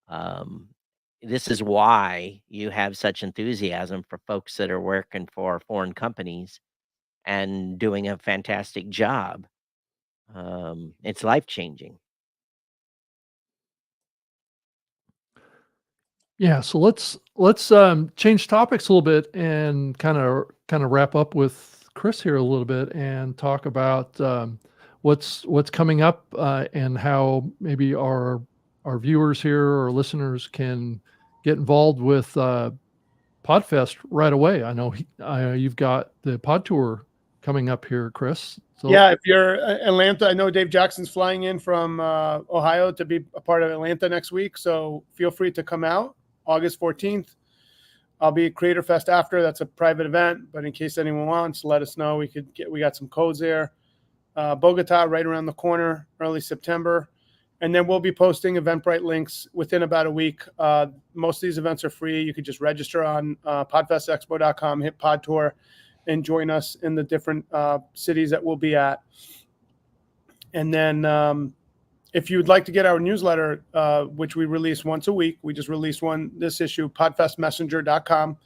um, this is why you have such enthusiasm for folks that are working for foreign companies and doing a fantastic job. It's life changing. Yeah, so let's change topics a little bit and kind of wrap up with Chris here a little bit and talk about what's coming up and how maybe our viewers here or listeners can get involved with Podfest right away. I know you've got the Pod Tour coming up here, Chris. So, yeah, if you're Atlanta, I know Dave Jackson's flying in from Ohio to be a part of Atlanta next week. So feel free to come out August 14th. I'll be at Creator Fest after. That's a private event, but in case anyone wants, let us know. We got some codes there. Bogota right around the corner, early September. And then we'll be posting Eventbrite links within about a week. Most of these events are free. You could just register on podfestexpo.com, hit Pod Tour, and join us in the different cities that we'll be at. And then if you'd like to get our newsletter, which we release once a week, we just released one this issue, podfestmessenger.com.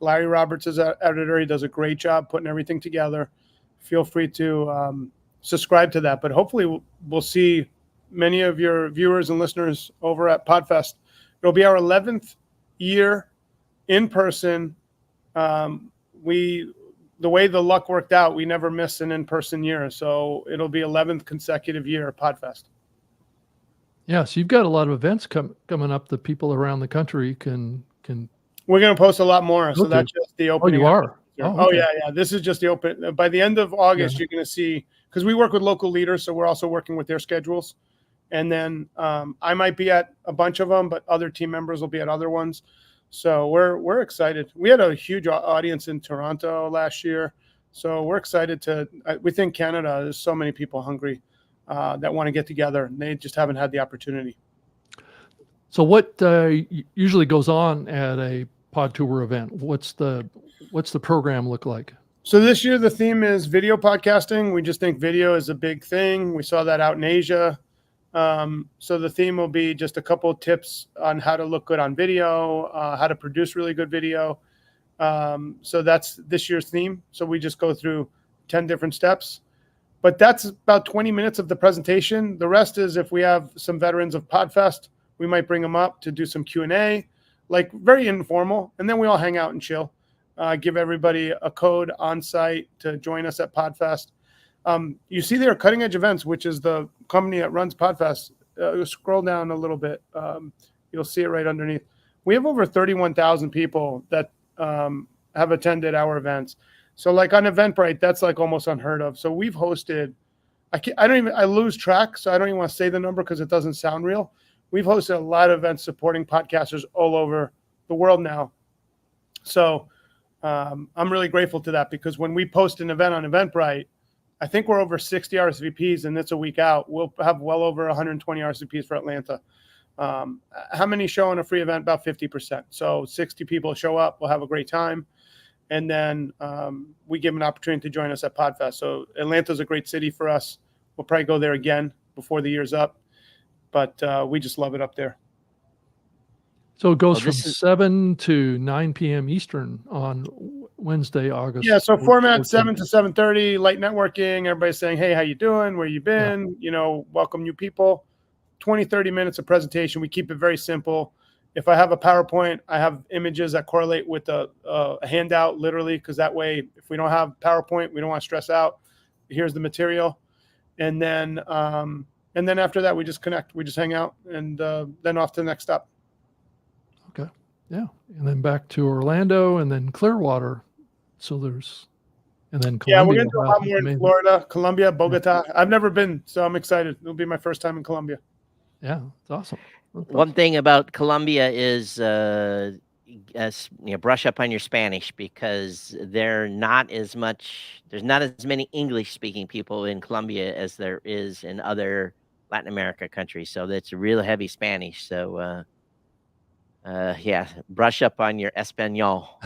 Larry Roberts is our editor. He does a great job putting everything together. Feel free to subscribe to that. But hopefully we'll see many of your viewers and listeners over at Podfest. It'll be our 11th year in person. The way the luck worked out, we never missed an in-person year. So it'll be 11th consecutive year at Podfest. Yeah, so you've got a lot of events coming up that people around the country can. We're going to post a lot more. So that's just the opening. Oh, you are? Oh, yeah. This is just the open. By the end of August, you're going to see, because we work with local leaders, so we're also working with their schedules. And then I might be at a bunch of them, but other team members will be at other ones. So we're excited. We had a huge audience in Toronto last year. So we're excited we think Canada, there's so many people hungry that want to get together, and they just haven't had the opportunity. So what usually goes on at a Pod Tour event? What's the program look like? So this year the theme is video podcasting. We just think video is a big thing. We saw that out in Asia. So the theme will be just a couple of tips on how to look good on video, how to produce really good video. So that's this year's theme. So we just go through 10 different steps, but that's about 20 minutes of the presentation. The rest is if we have some veterans of Podfest, we might bring them up to do some Q&A, like very informal. And then we all hang out and chill, give everybody a code on site to join us at Podfest. You see there Cutting Edge Events, which is the company that runs Podfest. Scroll down a little bit. You'll see it right underneath. We have over 31,000 people that have attended our events. So like on Eventbrite, that's like almost unheard of. So we've hosted, I lose track, so I don't even want to say the number because it doesn't sound real. We've hosted a lot of events supporting podcasters all over the world now. So I'm really grateful to that, because when we post an event on Eventbrite, I think we're over 60 RSVPs, and it's a week out. We'll have well over 120 RSVPs for Atlanta. How many show on a free event? About 50%. So 60 people show up. We'll have a great time. And then we give them an opportunity to join us at Podfest. So Atlanta's a great city for us. We'll probably go there again before the year's up. But we just love it up there. So it goes from 7 to 9 p.m. Eastern on Wednesday, August. Yeah, so format 7 to 7:30, light networking. Everybody's saying, hey, how you doing? Where you been? Welcome new people. 20, 30 minutes of presentation. We keep it very simple. If I have a PowerPoint, I have images that correlate with a handout, literally, because that way, if we don't have PowerPoint, we don't want to stress out. Here's the material. And then after that, we just connect. We just hang out, and then off to the next stop. Okay. Yeah. And then back to Orlando, and then Clearwater. So and then Colombia. Yeah, we're going to do a lot more in Florida, Colombia, Bogota. I've never been, so I'm excited. It'll be my first time in Colombia. Yeah, it's awesome. One thing about Colombia is, brush up on your Spanish, because there's not as many English-speaking people in Colombia as there is in other Latin America countries. So that's really heavy Spanish. So, brush up on your Espanol.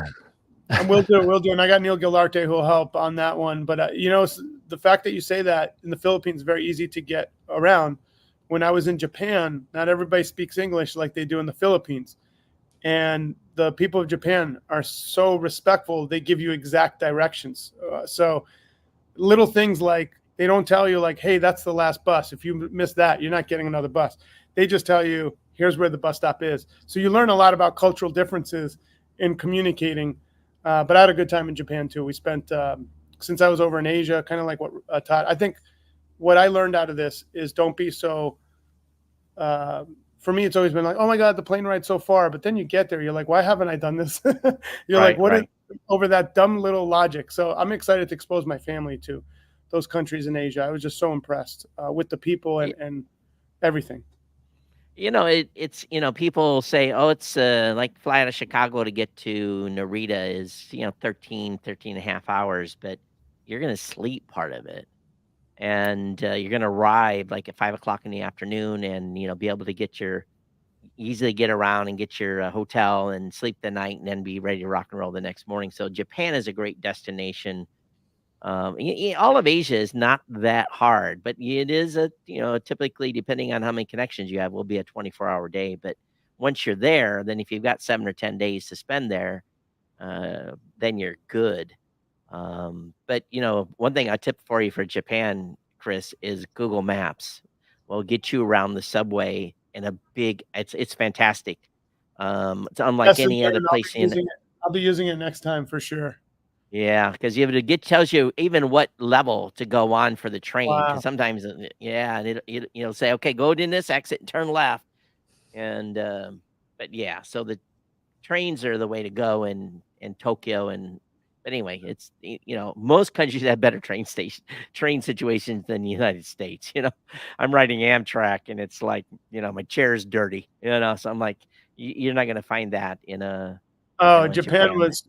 And we'll do. And I got Neil Gilarte who will help on that one. But, the fact that you say that in the Philippines is very easy to get around. When I was in Japan, not everybody speaks English like they do in the Philippines. And the people of Japan are so respectful. They give you exact directions. So little things like they don't tell you like, hey, that's the last bus. If you miss that, you're not getting another bus. They just tell you, here's where the bus stop is. So you learn a lot about cultural differences in communicating. But I had a good time in Japan too. We spent, since I was over in Asia, kind of like what Todd, I think what I learned out of this is don't be so for me, it's always been like, oh my God, the plane ride's so far. But then you get there, you're like, why haven't I done this? You're like, what is over that dumb little logic? So I'm excited to expose my family to those countries in Asia. I was just so impressed with the people and everything. You know, it's, you know, people say, oh, it's like fly out of Chicago to get to Narita is, you know, 13 and a half hours, but you're going to sleep part of it. And you're going to arrive like at 5 o'clock in the afternoon and, you know, be able to easily get around and get your hotel and sleep the night and then be ready to rock and roll the next morning. So Japan is a great destination. All of Asia is not that hard, but it is you know, typically depending on how many connections you have, will be a 24-hour day. But once you're there, then if you've got 7 or 10 days to spend there, then you're good. But you know, one thing I tip for you for Japan, Chris, is Google Maps will get you around the subway in a big. It's fantastic. It's unlike any other place I'll be using it next time for sure. Yeah, because you have to tells you even what level to go on for the train. Because Wow. sometimes, and it'll say, okay, go in this exit and turn left. And but yeah, so the trains are the way to go in Tokyo. But anyway, it's you know, most countries have better train situations than the United States. You know, I'm riding Amtrak and it's like, you know, my chair is dirty. You know, so I'm like, you're not going to find that in a. Oh, Japan was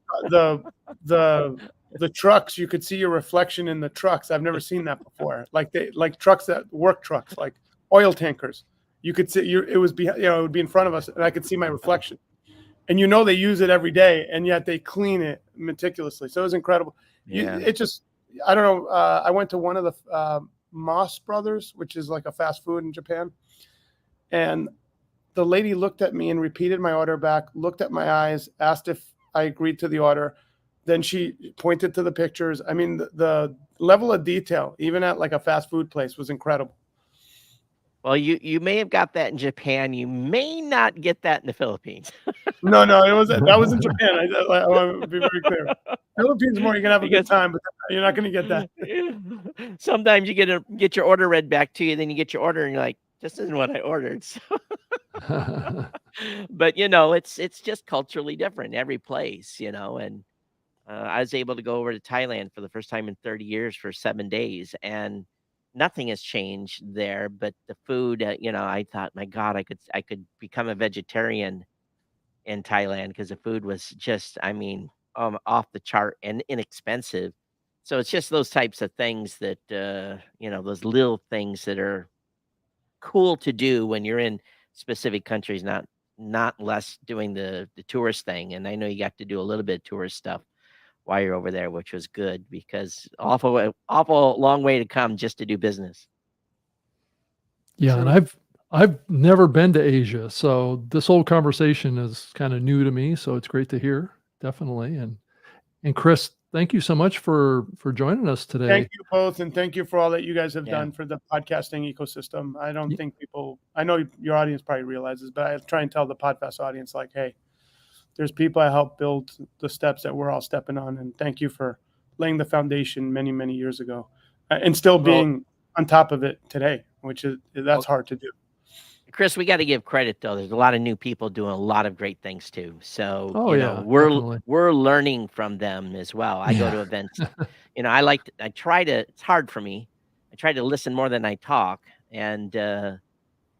the trucks. You could see your reflection in the trucks. I've never seen that before. Like trucks that work trucks, like oil tankers. You could see it was behind, you know, it would be in front of us, and I could see my reflection. And you know they use it every day, and yet they clean it meticulously. So it was incredible. Yeah. It just, I don't know. I went to one of the Moss Brothers, which is like a fast food in Japan, and the lady looked at me and repeated my order back, looked at my eyes, asked if I agreed to the order. Then she pointed to the pictures. I mean, the level of detail, even at like a fast food place, was incredible. Well, you may have got that in Japan. You may not get that in the Philippines. No, that was in Japan. I want to be very clear. Philippines more, you can have a good time, but you're not going to get that. Sometimes you get your order read back to you, then you get your order and you're like, this isn't what I ordered. So but you know, it's just culturally different every place, you know. And I was able to go over to Thailand for the first time in 30 years for 7 days, and nothing has changed there. But the food, you know, I thought, my God, I could become a vegetarian in Thailand because the food was just, I mean, off the chart and inexpensive. So it's just those types of things that you know, those little things that are cool to do when you're in specific countries, not less doing the tourist thing. And I know you got to do a little bit of tourist stuff while you're over there, which was good because awful long way to come just to do business. Yeah, True. and I've never been to Asia, so this whole conversation is kind of new to me. So it's great to hear, definitely. And Chris, thank you so much for joining us today. Thank you both, and thank you for all that you guys have done for the podcasting ecosystem. I don't think I know your audience probably realizes, but I try and tell the Podfest audience, like, hey, there's people I helped build the steps that we're all stepping on, and thank you for laying the foundation many, many years ago, and still being on top of it today, that's hard to do. Chris, we got to give credit though. There's a lot of new people doing a lot of great things too. So you know, we're learning from them as well. I go to events. You know, it's hard for me. I try to listen more than I talk, and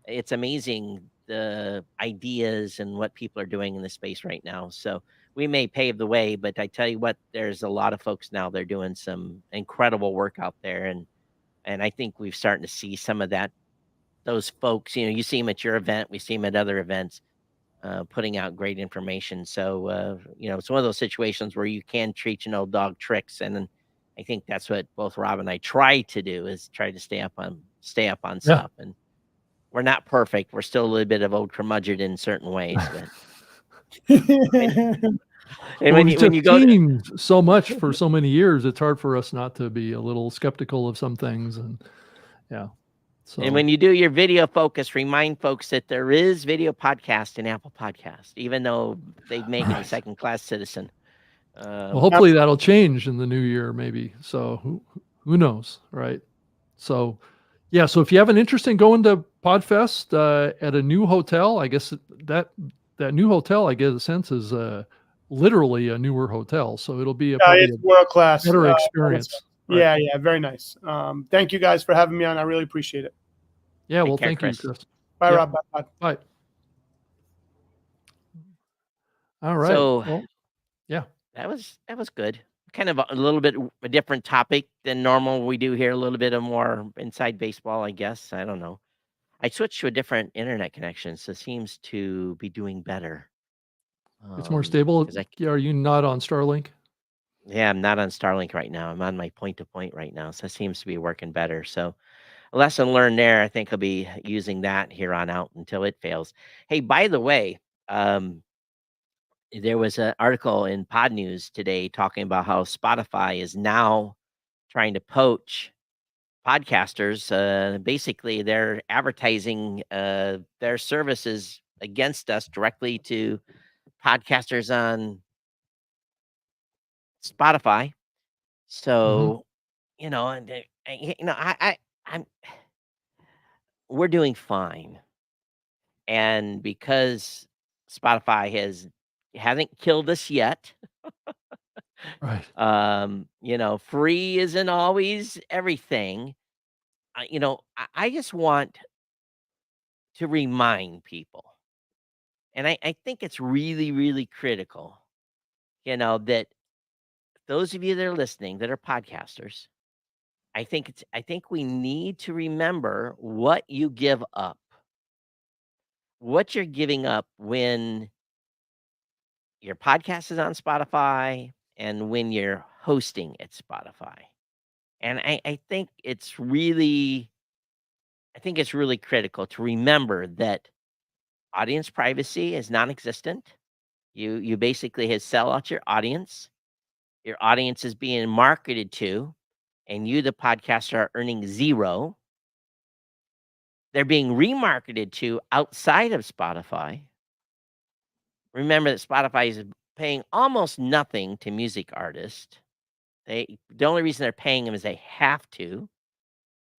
it's amazing the ideas and what people are doing in the space right now. So we may pave the way, but I tell you what, there's a lot of folks now, they're doing some incredible work out there. And I think we've starting to see some of that. Those folks, you know, you see them at your event, we see them at other events, putting out great information. So, you know, it's one of those situations where you can treat an old dog tricks. And I think that's what both Rob and I try to do, is try to stay up on stuff. And we're not perfect. We're still a little bit of old curmudgeon in certain ways, but and when you go so much for so many years, it's hard for us not to be a little skeptical of some things. And yeah. So. And when you do your video focus, remind folks that there is video podcast in Apple Podcast, even though they've made it a second-class citizen. Well, hopefully that'll change in the new year, maybe. So who knows, right? So, yeah. So if you have an interest in going to Podfest at a new hotel. I guess that new hotel, I get a sense, is literally a newer hotel. So it'll be probably it's world class. better experience. Right. Yeah, very nice. Thank you guys for having me on. I really appreciate it. Yeah, well, care, thank you, Chris. Chris. Bye, Yep. Rob. Bye. Bye. All right. So well, yeah, that was good. Kind of a little bit a different topic than normal. We do here a little bit of more inside baseball, I guess. I don't know. I switched to a different internet connection, so it seems to be doing better. it's more stable. 'Cause Are you not on Starlink? Yeah, I'm not on Starlink right now. I'm on my point-to-point right now, so it seems to be working better. So, a lesson learned there. I think I'll be using that here on out until it fails. Hey, by the way, there was an article in Pod News today talking about how Spotify is now trying to poach podcasters. Basically, they're advertising their services against us directly to podcasters on Spotify. So, and I'm we're doing fine, and because Spotify hasn't killed us yet. Right. Free isn't always everything. I just want to remind people, and I think it's really, really critical, that those of you that are listening that are podcasters, I think we need to remember what you give up, what you're giving up when your podcast is on Spotify and when you're hosting at Spotify. And I think it's really critical to remember that audience privacy is non-existent. You basically have sell out your audience. Your audience is being marketed to, and you, the podcaster, are earning zero. They're being remarketed to outside of Spotify. Remember that Spotify is paying almost nothing to music artists. The only reason they're paying them is they have to,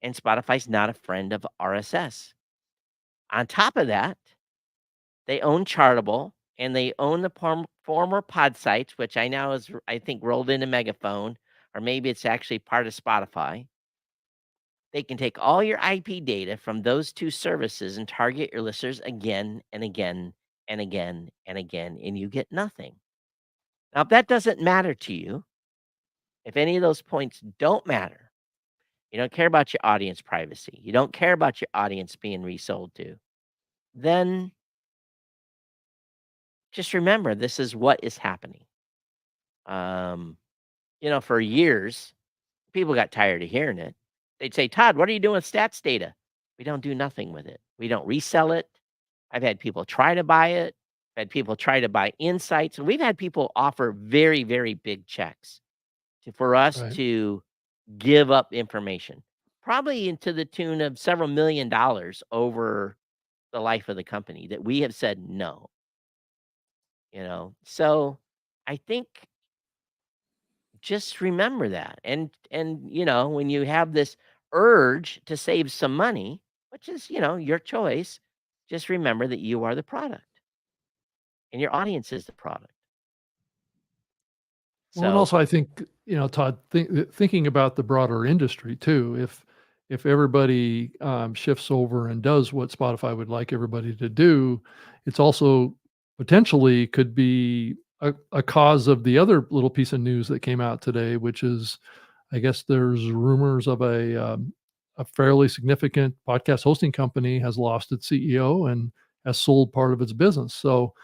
and Spotify's not a friend of RSS. On top of that, they own Chartable, and they own the former Pod sites, which I think rolled into Megaphone, or maybe it's actually part of Spotify. They can take all your IP data from those two services and target your listeners again and again and again and again, and you get nothing. Now, if that doesn't matter to you, if any of those points don't matter, you don't care about your audience privacy, you don't care about your audience being resold to, then just remember this is what is happening. For years, people got tired of hearing it. They'd say, Todd, what are you doing with stats data? We don't do nothing with it. We don't resell it. I've had people try to buy it. I've had people try to buy insights. And we've had people offer very, very big checks for us Right. to give up information, probably into the tune of several $1 million over the life of the company that we have said no. So I think just remember that. And when you have this urge to save some money, which is, your choice, just remember that you are the product and your audience is the product. Well, and also I think, Todd, thinking about the broader industry too, if everybody shifts over and does what Spotify would like everybody to do, it's also potentially could be a cause of the other little piece of news that came out today, which is, I guess there's rumors of a fairly significant podcast hosting company has lost its CEO and has sold part of its business. So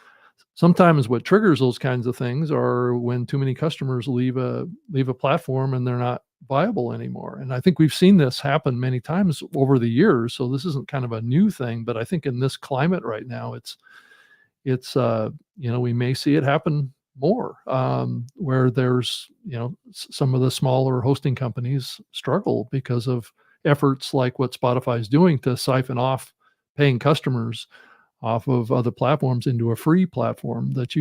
sometimes what triggers those kinds of things are when too many customers leave a platform and they're not viable anymore. And I think we've seen this happen many times over the years. So this isn't kind of a new thing, but I think in this climate right now, it's we may see it happen more, where there's some of the smaller hosting companies struggle because of efforts like what Spotify is doing to siphon off paying customers off of other platforms into a free platform that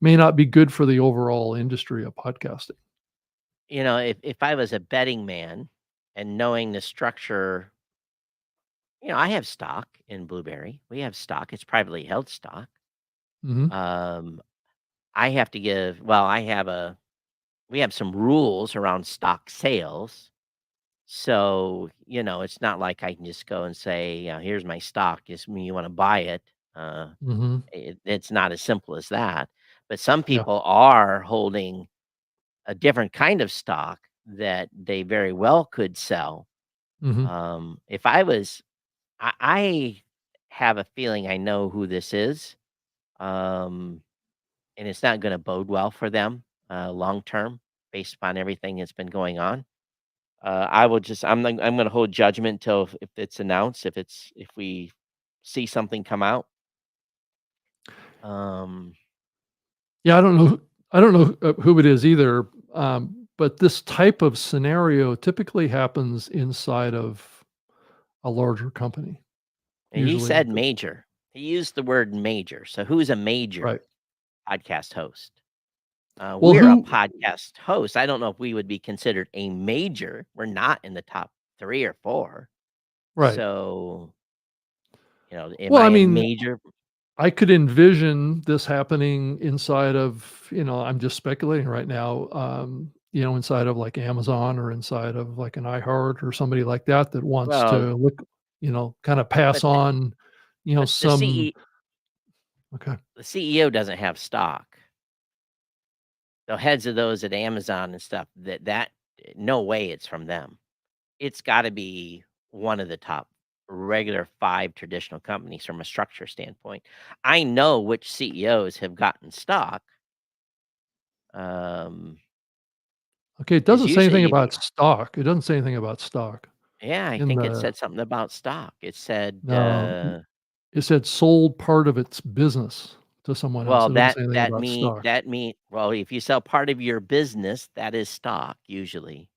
may not be good for the overall industry of podcasting. If I was a betting man and knowing the structure I have stock in Blueberry. We have stock. It's privately held stock. Mhm. Um, I have to give well, we have some rules around stock sales. So, it's not like I can just go and say, here's my stock. Just when you want to buy it. Mhm. It's not as simple as that. But some Yeah. people are holding a different kind of stock that they very well could sell. Mhm. If I was, I have a feeling I know who this is, um, and it's not going to bode well for them long term, based upon everything that's been going on. I will just, I'm going to hold judgment until if it's announced, if we see something come out. Um, Yeah, I don't know who it is either, but this type of scenario typically happens inside of a larger company, and he usually. said major. He used the word major. So who's a major Right. podcast host? Well, We're a who podcast host. I don't know if we would be considered a major. We're not in the top 3 or 4. right. So, am Well, I I a mean, major? I could envision this happening inside of, I'm just speculating right now, inside of like Amazon or inside of like an iHeart or somebody like that that wants Well, to look, kind of pass but the on, but the some. CE Okay. the CEO doesn't have stock. The heads of those at Amazon and stuff, that no way it's from them. It's gotta be one of the top regular 5 traditional companies from a structure standpoint. I know which CEOs have gotten stock. Um, Okay, it 'Cause doesn't say anything usually if you about stock. It doesn't say anything about stock yeah, I in think it the said something about stock. It said, no, it said sold part of its business to someone else. well, It doesn't say anything about stock. well, if you sell part of your business, that is stock usually.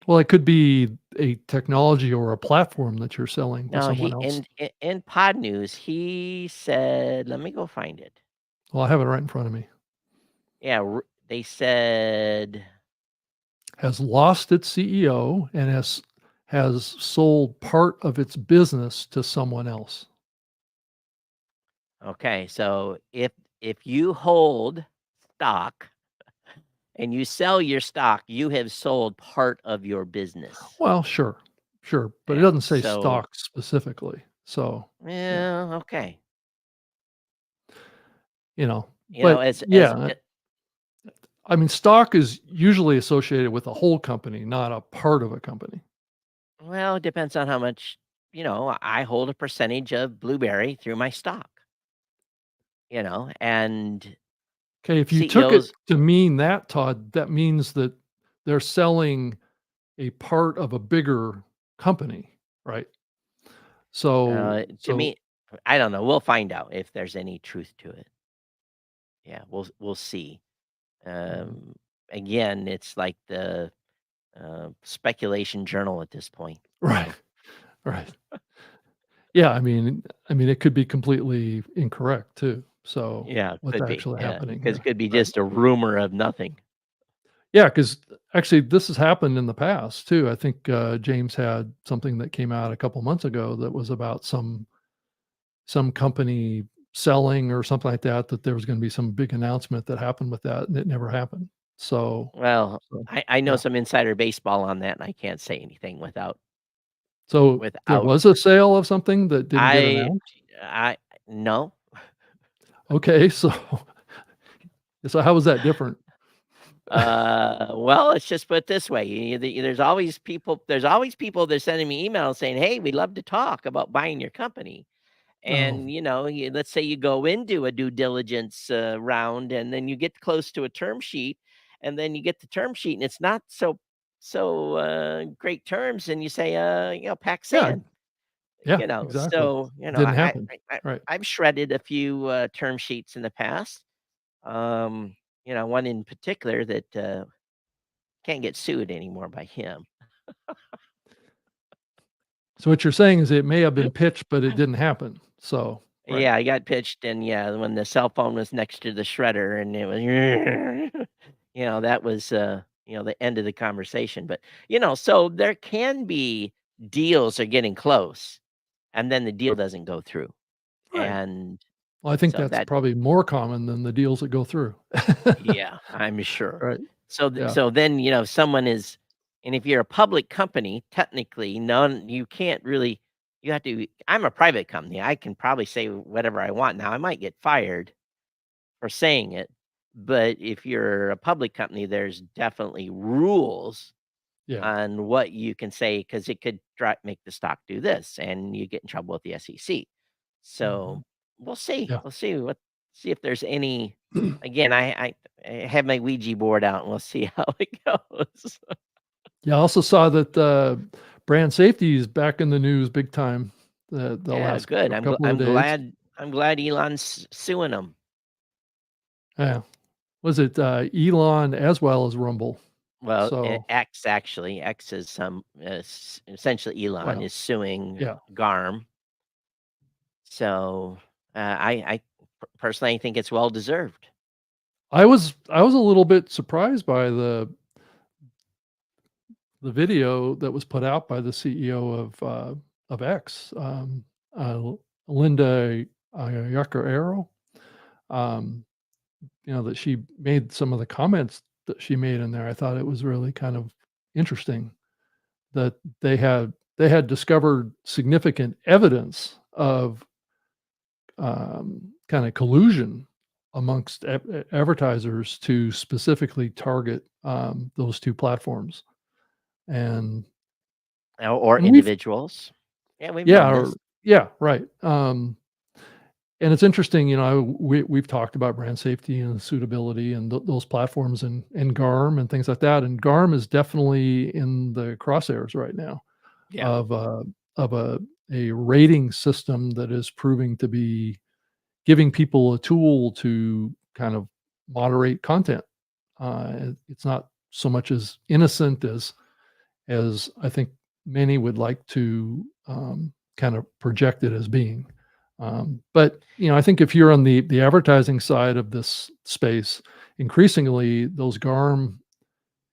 Well, it could be a technology or a platform that you're selling to No, someone he else. in Pod News, he said let me go find it. Well, I have it right in front of me. Yeah, they said Has lost its CEO and has sold part of its business to someone else. okay, so if you hold stock and you sell your stock, you have sold part of your business. Well, sure, sure, but it Yeah, doesn't say so stock specifically. So, yeah, yeah, okay. but As yeah, I mean, stock is usually associated with a whole company, not a part of a company. well, it depends on how much, I hold a percentage of Blueberry through my stock, and Okay, if you took it CEOs, to mean that, Todd, that means that they're selling a part of a bigger company, right? So to so me, I don't know. We'll find out if there's any truth to it. Yeah, we'll see. mhm. Um, Again, it's like the speculation journal at this point. Right, right. Yeah, I mean, it could be completely incorrect too. So, Yeah, what's could be. actually Yeah, happening because it here, could be right? just a rumor of nothing. Yeah, because actually this has happened in the past too. I think, James had something that came out a couple months ago that was about some company selling or something like that, that there was gonna be some big announcement that happened with that, and it never happened. So Well, so, I know yeah. some insider baseball on that, and I can't say anything So, there without was a sale of something that didn't get I announced? I no. Okay, so so how was that different? Well, let's just put it this way. There's always people that sending me emails saying, "Hey, we'd love to talk about buying your company." Oh, And, let's say you go into a due diligence round and then you get close to a term sheet and then you get the term sheet and it's not so great terms and you say pack yeah, sand. yeah, exactly. So Didn't happen. Right. I've shredded a few term sheets in the past. um One in particular that can't get sued anymore by him. So what you're saying is it may have been pitched, but it didn't happen. So, right. Yeah, I got pitched, and yeah, when the cell phone was next to the shredder, and it was, that was, the end of the conversation. But so there can be deals are getting close, and then the deal doesn't go through. Right. And Well, I think so that's that, probably more common than the deals that go through. yeah, I'm sure. Right. Yeah. So then, if someone is, and if you're a public company, technically, you can't really, you have to, I'm a private company. I can probably say whatever I want. Now, I might get fired for saying it, but if you're a public company, there's definitely rules Yeah. on what you can say because it could make the stock do this, and you get in trouble with the SEC. So Mhm. we'll see. Yeah. See if there's any. Again, I have my Ouija board out, and we'll see how it goes. Yeah, I also saw that, brand safety is back in the news big time the Yeah, last good. couple of I'm days. glad. I'm glad Elon's suing them. Yeah. Was it, Elon as well as Rumble? Well, So, X actually, X is essentially Elon well, is suing yeah. Garm. So I personally think it's well deserved. I was a little bit surprised by the video that was put out by the CEO of X, uh, Linda, Yaccarero, um, that she made some of the comments that she made in there. I thought it was really kind of interesting that they had discovered significant evidence of, kinda collusion amongst advertisers to specifically target, those 2 platforms, and Or and we've individuals. Yeah, we've yeah, known this. or yeah, right, and it's interesting, we've talked about brand safety and suitability and those platforms and GARM and things like that, and GARM is definitely in the crosshairs right now Yeah. of a rating system that is proving to be giving people a tool to kind of moderate content. It's not so much as innocent as I think many would like to, kind of project it as being. But I think if you're on the advertising side of this space, increasingly those GARM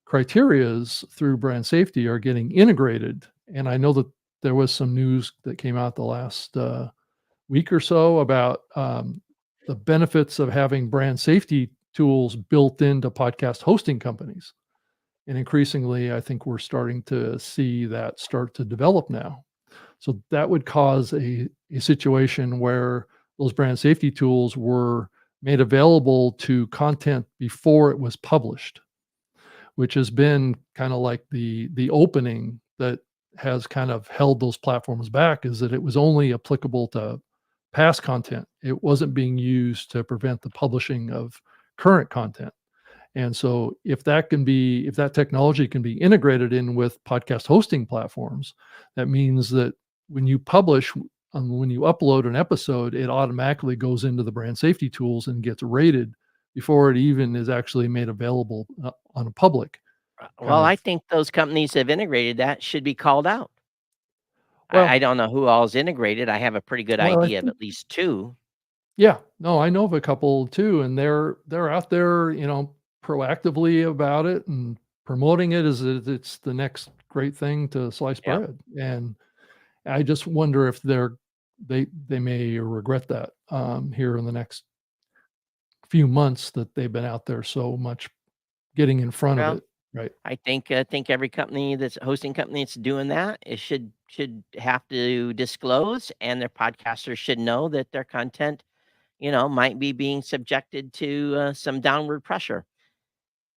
criterias through brand safety are getting integrated. And I know that there was some news that came out the last week or so about, the benefits of having brand safety tools built into podcast hosting companies. And increasingly, I think we're starting to see that start to develop now. So that would cause a situation where those brand safety tools were made available to content before it was published, which has been kind of like the opening that has kind of held those platforms back, is that it was only applicable to past content. It wasn't being used to prevent the publishing of current content. And so if that technology can be integrated in with podcast hosting platforms, that means that when you publish, when you upload an episode, it automatically goes into the brand safety tools and gets rated before it even is actually made available on a public kind Well, I of. think those companies have integrated that should be called out. I Well, don't know who all's integrated. I have a pretty good well, I idea of think, at least two. yeah, no, I know of a couple too, and they're out there, proactively about it and promoting it as it's the next great thing to slice Yeah. bread. And I just wonder if they may regret that, here in the next few months that they've been out there so much getting in front of Well, it, right? I think every company that's hosting company that's doing that, it should have to disclose, and their podcasters should know that their content, might be being subjected to some downward pressure.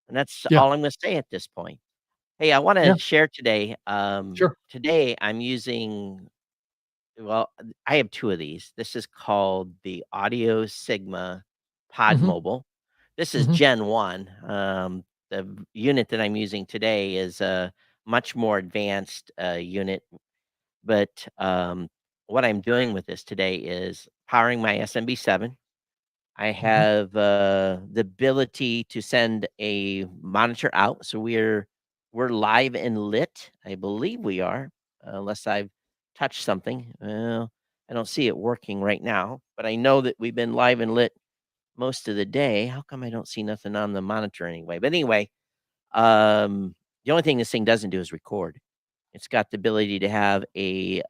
And that's Yeah, all I'm going to say at this point. Hey, I want yeah, to share today. sure. Today I'm using, well, I have two of these. This is called the Audio Sigma Pod Mhm, Mobile. This is mhm, Gen 1. Unit that I'm using today is a much more advanced unit, but what I'm doing with this today is powering my SMB7. I mhm, have the ability to send a monitor out, so we're live and lit. I believe we are, unless I've touched something. Well, I don't see it working right now, but I know that we've been live and lit most of the day. How come I don't see nothing on the monitor anyway? But anyway, the only thing this thing doesn't do is record. It's got the ability to have a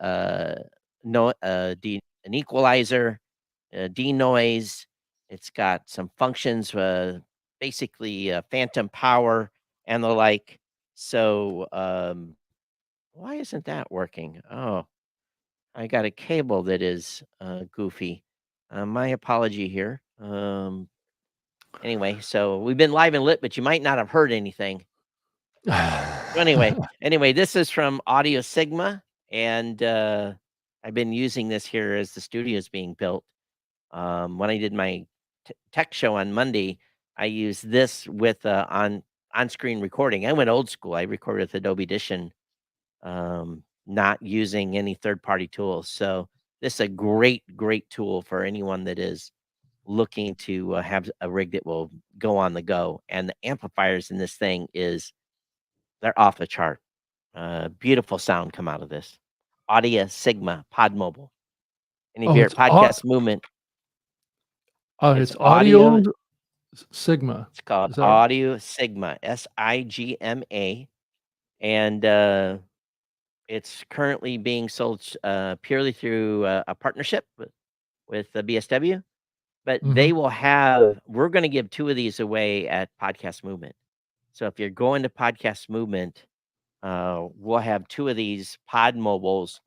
an equalizer, denoise. It's got some functions, basically phantom power and the like. So why isn't that working? Oh, I got a cable that is goofy. My apology here. Anyway, so we've been live and lit, but you might not have heard anything. So anyway, this is from Audio Sigma, and I've been using this here as the studio is being built. When I did my tech show on Monday, I used this with on-screen recording. I went old school. I recorded with Adobe Audition, not using any third-party tools. So this is a great tool for anyone that is looking to have a rig that will go on the go. And the amplifiers in this thing they're off the chart. Beautiful sound come out of this. Audio Sigma Pod Mobile. And if Oh, you're it's at Podcast Movement, it's Audio Sigma. It's called Is that right? Audio Sigma, SIGMA, and it's currently being sold purely through a partnership with the BSW. But Mhm. we're going to give 2 of these away at Podcast Movement. So if you're going to Podcast Movement, we'll have 2 of these Pod Mobiles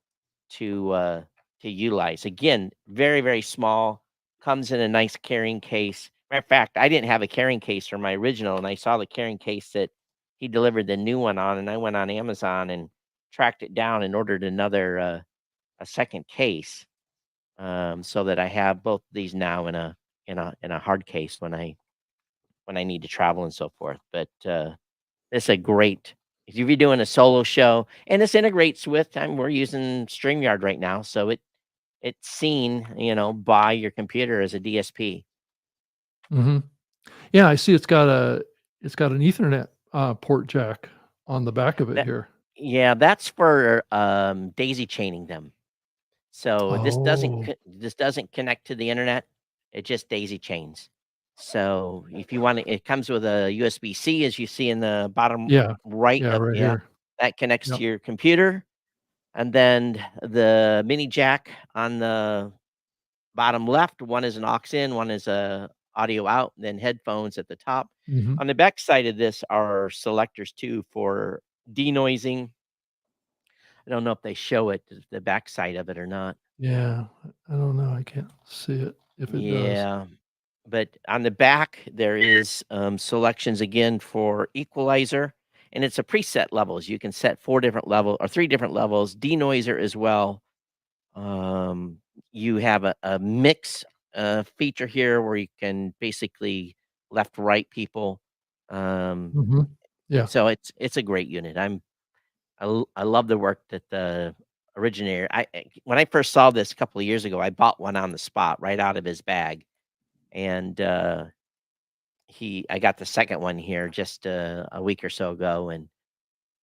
to utilize. Again, very small, comes in a nice carrying case. Matter of fact, I didn't have a carrying case for my original, and I saw the carrying case that he delivered the new one on, and I went on Amazon and tracked it down and ordered another a second case, so that I have both these now in a hard case when I need to travel and so forth. But it's a great if you're doing a solo show, and this integrates with we're using StreamYard right now, so it's seen, by your computer as a DSP. Mhm. Yeah, I see it's got an Ethernet port jack on the back of it That here. Yeah, that's for daisy chaining them. So Oh, this doesn't connect to the internet. It just daisy chains. So if you want it comes with a USB-C, as you see in the bottom yeah. right Yeah, of right here. that connects Yep. to your computer, and then the mini jack on the bottom left, one is an aux in, one is a audio out, and then headphones at the top. Mhm. On the back side of this are selectors too for denoising. I don't know if they show it, the back side of it or not. Yeah, I don't know, I can't see it if it does. Yeah, but on the back there is selections again for equalizer, and it's a preset levels. You can set 4 different level or 3 different levels, denoiser as well. You have a mix feature here where you can basically left right people. Um, Mhm. Yeah. so it's a great unit. I love the work that the originator. When I first saw this a couple of years ago, I bought one on the spot right out of his bag, and I got the second one here just a week or so ago. And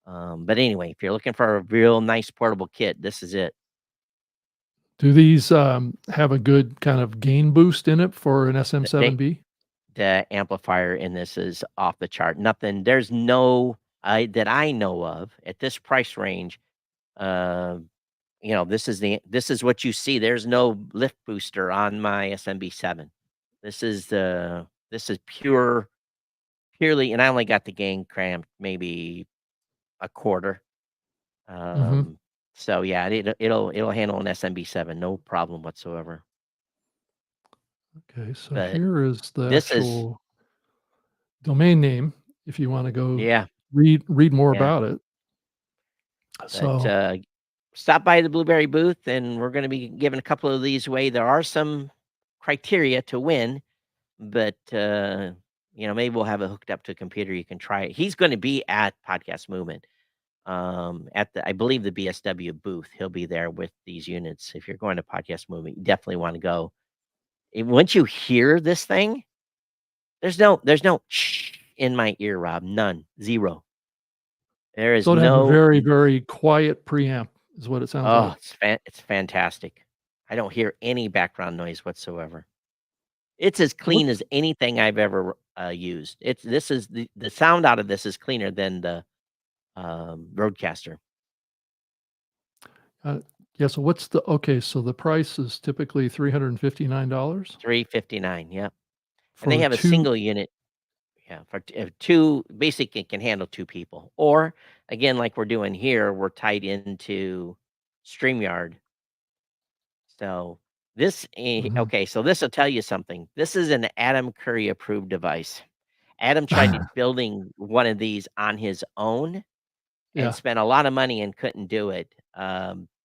but anyway, if you're looking for a real nice portable kit, this is it. Do these, have a good kind of gain boost in it for an They SM7B? The amplifier in this is off the chart. Nothing there's no that I know of at this price range. Uh, this is what you see. There's no lift booster on my SMB7. This is purely, and I only got the gain cramped maybe a quarter. Mhm. Um, so yeah, it'll handle an SMB7, no problem whatsoever. Okay, so But here is the this is actual domain name if you wanna go yeah, read more yeah. about it. But So stop by the Blueberry booth, and we're going to be giving a couple of these away. There are some criteria to win, but maybe we'll have it hooked up to a computer. You can try it. He's going to be at Podcast Movement, at I believe the BSW booth. He'll be there with these units. If you're going to Podcast Movement, you definitely want to go. Once you hear this thing, there's no shh in my ear, Rob. None, zero. There is so it'd have a no. very, very quiet preamp is what it sounds Oh, like. it's fantastic. I don't hear any background noise whatsoever. It's as What clean as anything I've ever, used. This is the sound out of this is cleaner than the, Rodecaster. uh, Yeah, so what's the okay, so the price is typically $359 $359, yep. And they for have a 2. single unit, yeah, for 2 basically it can handle 2 people. Or, again, like we're doing here, we're tied into StreamYard. So, Mhm. okay, so this will tell you something. This is an Adam Curry approved device. Adam tried building one of these on his own and Yeah. spent a lot of money and couldn't do it.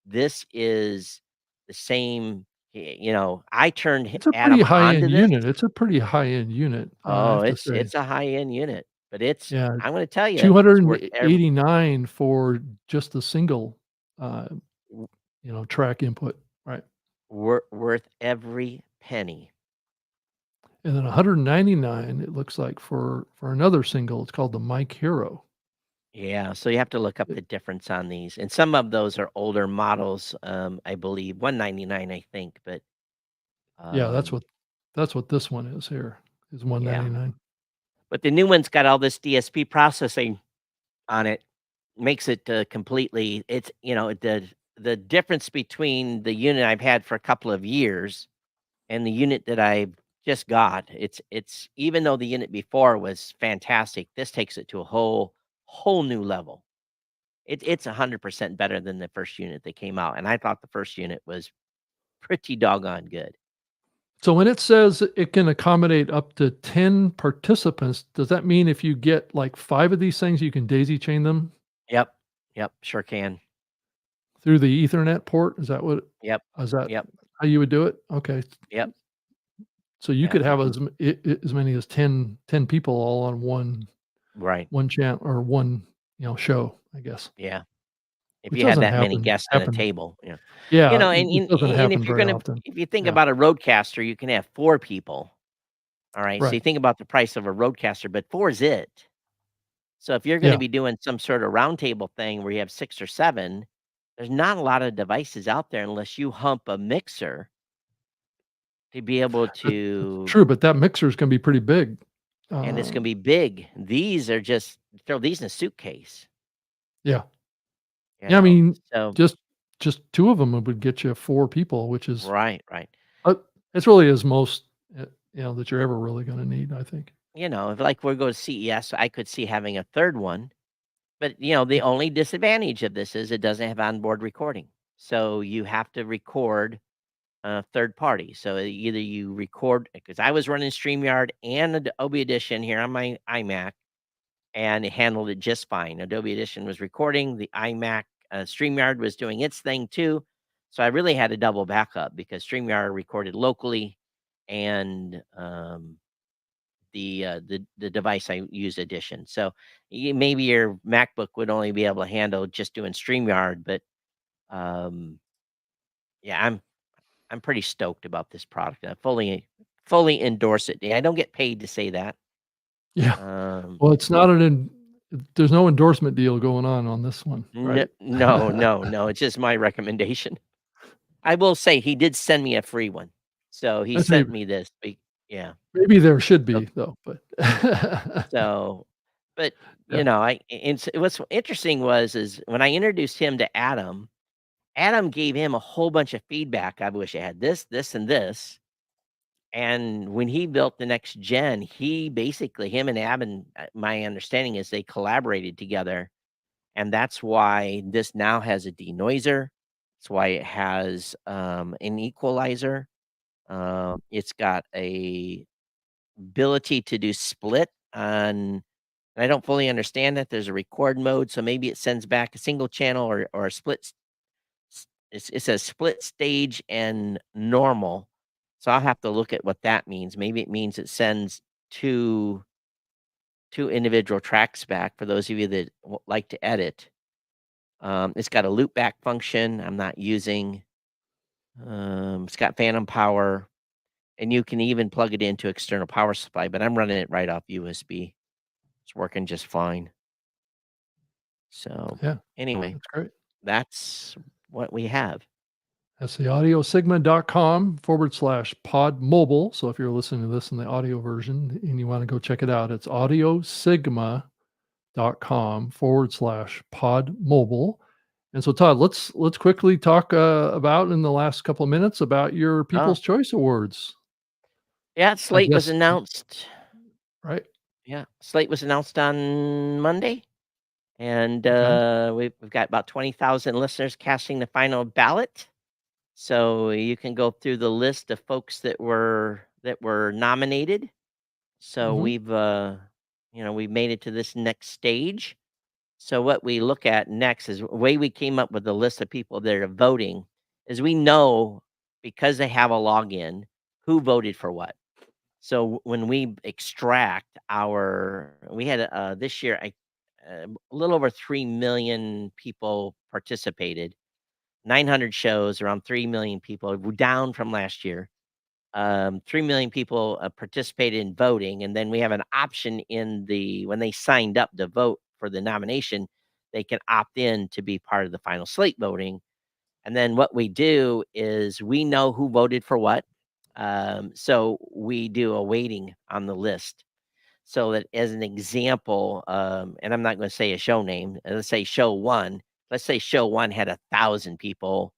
This is the same, I turned It's a pretty Adam onto high-end this. unit. It's a pretty high-end unit, I Oh, have to say. it's a high-end unit, but Yeah, I'm gonna tell you, it's worth every 289 for just the single, uh, track input, right? worth every penny. And then 199, it looks like for another single, it's called the Mic Hero. Yeah, so you have to look up It the difference on these, and some of those are older models, I believe, 199, I think, but, yeah, um, that's what this one is here, is yeah. 199. But the new one's got all this DSP processing on it, makes it, completely it's the difference between the unit I've had for a couple of years and the unit that I just got, it's even though the unit before was fantastic, this takes it to a whole new level. It's 100% better than the first unit that came out, and I thought the first unit was pretty doggone good. So when it says it can accommodate up to 10 participants, does that mean if you get, like, 5 of these things, you can daisy chain them Yep. Yep, sure can. through the Ethernet port? Yep. Is that Yep. how you would do it? Okay. Yep. So you Yeah, could you have can as many as 10 people all on right. one channel or one, show, I guess, Yeah. If which you have doesn't that many guests at a happen. table, yeah. Yeah, And it doesn't happen if you're very gonna often. if you think Yeah, about a roadcaster, you can have 4 people, alright? So you right. think about the price of a roadcaster, but 4 is it. So if you're gonna Yeah. be doing some sort of roundtable thing where you have 6 or 7, there's not a lot of devices out there unless you hump a mixer to be able That's to true, but that mixer is gonna be pretty big. and it's Uh, gonna be big. These are just throw these in a suitcase, yeah. you Yeah, I know? mean, So just 2 of them would get you 4 people, which is right, right. uh, it's really is most, that you're ever really gonna need, I think. If like we go to CES, I could see having a 3rd one. But, the Yeah. only disadvantage of this is it doesn't have onboard recording. So you have to record third party. So either you record because I was running StreamYard and Adobe Edition here on my iMac, and it handled it just fine. Adobe Edition was recording, the iMac StreamYard was doing its thing too. So I really had a double backup because StreamYard recorded locally, and the device I use Edition. So maybe your MacBook would only be able to handle just doing StreamYard, but um, yeah, I'm pretty stoked about this product. I fully endorse it. Yeah, I don't get paid to say that. Yeah. Um, Well, it's not there's no endorsement deal going on this one, right? no, no, no. It's just my recommendation. I will say he did send me a free one, so he I say sent me this. Yeah. maybe there should So, be though, but so but yeah. what's interesting is when I introduced him to Adam. Adam gave him a whole bunch of feedback. I wish I had this, this, and this. And when he built the next gen, he basically, him and Adam, my understanding is they collaborated together. And that's why this now has a denoiser. That's why it has an equalizer. It's got a ability to do split on, and I don't fully understand that. There's a record mode. So maybe it sends back a single channel or a split it says split stage and normal. So I'll have to look at what that means. Maybe it means it sends two individual tracks back for those of you that like to edit. It's got a loop back function I'm not using. It's got phantom power, and you can even plug it into external power supply, but I'm running it right off USB. It's working just fine. So Yeah, anyway, that's great. that's what we have. That's the audiosigma.com/pod mobile. So if you're listening to this in the audio version and you want to go check it out, it's audiosigma.com/pod mobile. And so, Todd, let's quickly talk about in the last couple of minutes about your Oh, People's Choice Awards. yeah, I slate was guess, announced. right? Yeah, slate was announced on Monday, and Okay. we've got about 20,000 listeners casting the final ballot. So you can go through the list of folks that were nominated. So Hmm. we've made it to this next stage. So what we look at next is the way we came up with the list of people that are voting is we know because they have a login who voted for what. So when we extract we had this year a little over 3 million people participated, 900 shows, around 3 million people, we're down from last year. 3 million people participated in voting. And then we have an option when they signed up to vote for the nomination, they can opt in to be part of the final slate voting. And then what we do is we know who voted for what. So we do a weighting on the list. So that as an example, and I'm not going to say a show name, let's say show one. Let's say show one had 1,000 people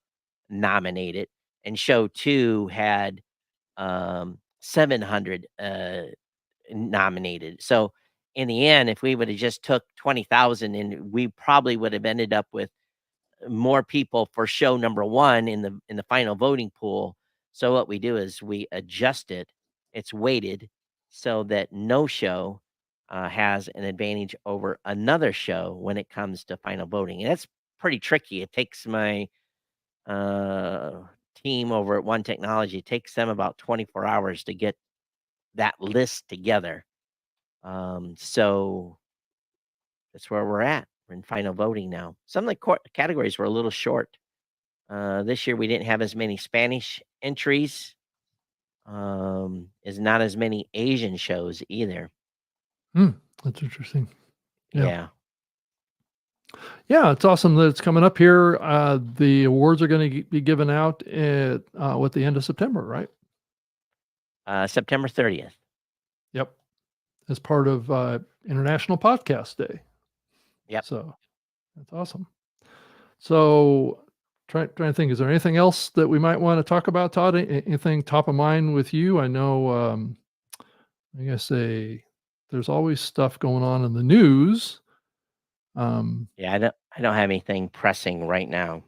nominated, and show two had 700 nominated. So in the end, if we would have just took 20,000, and we probably would have ended up with more people for show number one in the final voting pool. So what we do is we adjust it. It's weighted so that no show has an advantage over another show when it comes to final voting. And that's pretty tricky. It takes my uh, team over at One Technology, it takes them about 24 hours to get that list together. So that's where we're at. We're in final voting now. Some of the categories were a little short. This year we didn't have as many Spanish entries. Is not as many Asian shows either. Hmm, that's interesting. Yeah. Yeah. Yeah, it's awesome that it's coming up here. The awards are going to be given out at the end of September, right? September 30th. Yep. As part of International Podcast Day. Yep. So that's awesome. So trying to think, is there anything else that we might want to talk about, Todd? Anything top of mind with you? I know, I guess there's always stuff going on in the news. Yeah, I don't have anything pressing right now.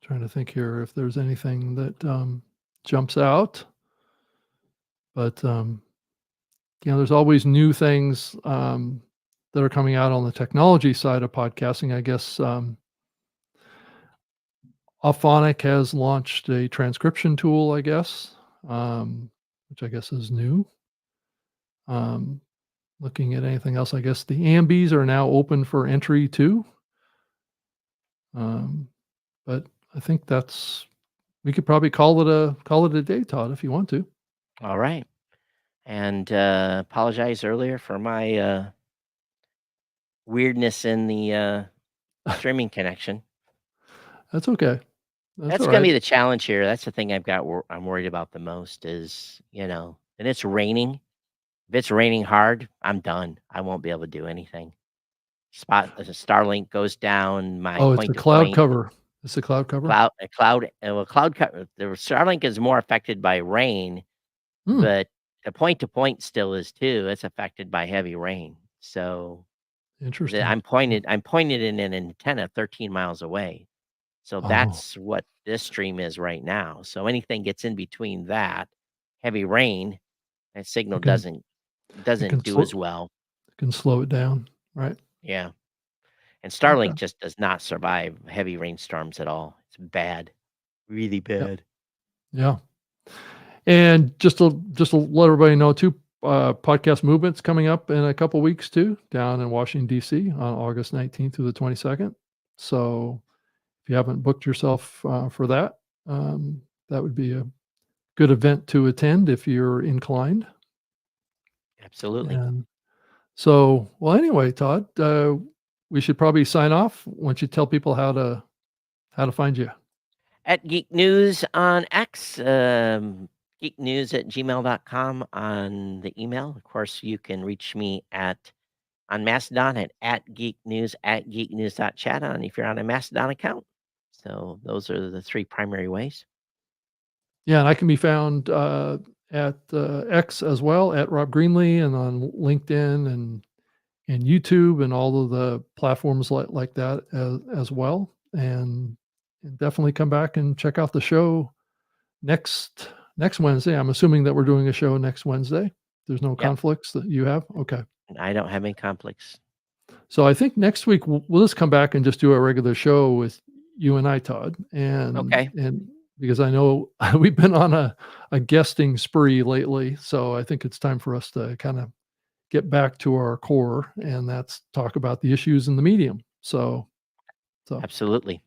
Trying to think here if there's anything that jumps out. But there's always new things that are coming out on the technology side of podcasting. I guess Auphonic has launched a transcription tool, I guess, which I guess is new. Looking at anything else, I guess the ambies are now open for entry too. But I think we could probably call it a day, Todd, if you want to. All right. And apologize earlier for my weirdness in the streaming connection. That's okay. That's That's all gonna right. be the challenge here. That's the thing I'm worried about the most is, and it's raining. If it's raining hard, I'm done. I won't be able to do anything. The Starlink goes down, my Oh, it's point the to cloud point cover. It's the cloud cover. cloud cover. The Starlink is more affected by rain, Hmm, but the point to point still is too. It's affected by heavy rain. So interesting. I'm pointed in an antenna 13 miles away. So Oh, that's what this stream is right now. So anything gets in between that, heavy rain, that signal it can it doesn't can do as slow well. it down, right? Yeah. And Okay. Starlink just does not survive heavy rainstorms at all. It's bad. Really Yep. bad. Yeah. And just to let everybody know too, podcast movement's coming up in a couple weeks too, down in Washington D.C. on August 19th through the 22nd. So if you haven't booked yourself for that, that would be a good event to attend if you're inclined. Absolutely. And so, well, anyway, Todd, we should probably sign off once you tell people how to find you. At Geek News on X, geeknews@gmail.com on the email. Of course, you can reach me at on Mastodon at Geek News, at geeknews.chat, and if you're on a Mastodon account. So those are the 3 primary ways. Yeah, and I can be found at X as well, at Rob Greenlee, and on LinkedIn and YouTube and all of the platforms like that as well. And definitely come back and check out the show next Wednesday. I'm assuming that we're doing a show next Wednesday. There's no Yep. conflicts that you have? Okay. I don't have any conflicts. So I think next week we'll just come back and just do a regular show with you and I, Todd. And Okay. and because I know we've been on a guesting spree lately, so I think it's time for us to kind of get back to our core, and that's talk about the issues in the medium. So Absolutely.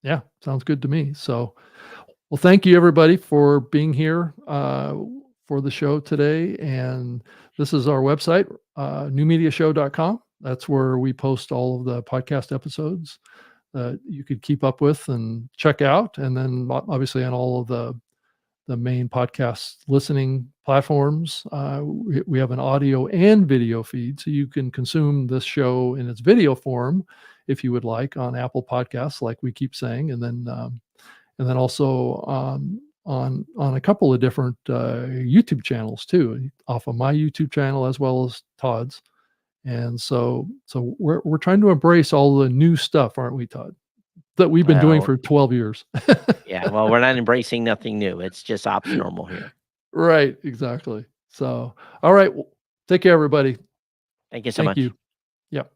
yeah, sounds good to me. So, well, thank you everybody for being here for the show today. And this is our website, newmediashow.com. That's where we post all of the podcast episodes that you could keep up with and check out. And then obviously on all of the main podcast listening platforms, we have an audio and video feed, so you can consume this show in its video form if you would like on Apple Podcasts, like we keep saying, and then also on a couple of different YouTube channels too, off of my YouTube channel as well as Todd's. And so we're trying to embrace all the new stuff, aren't we, Todd? That we've been doing for 12 years. Yeah, well, we're not embracing nothing new. It's just ops normal here. Right, exactly. So, all right, well, take care, everybody. Thank you so Thank much. you. Yep.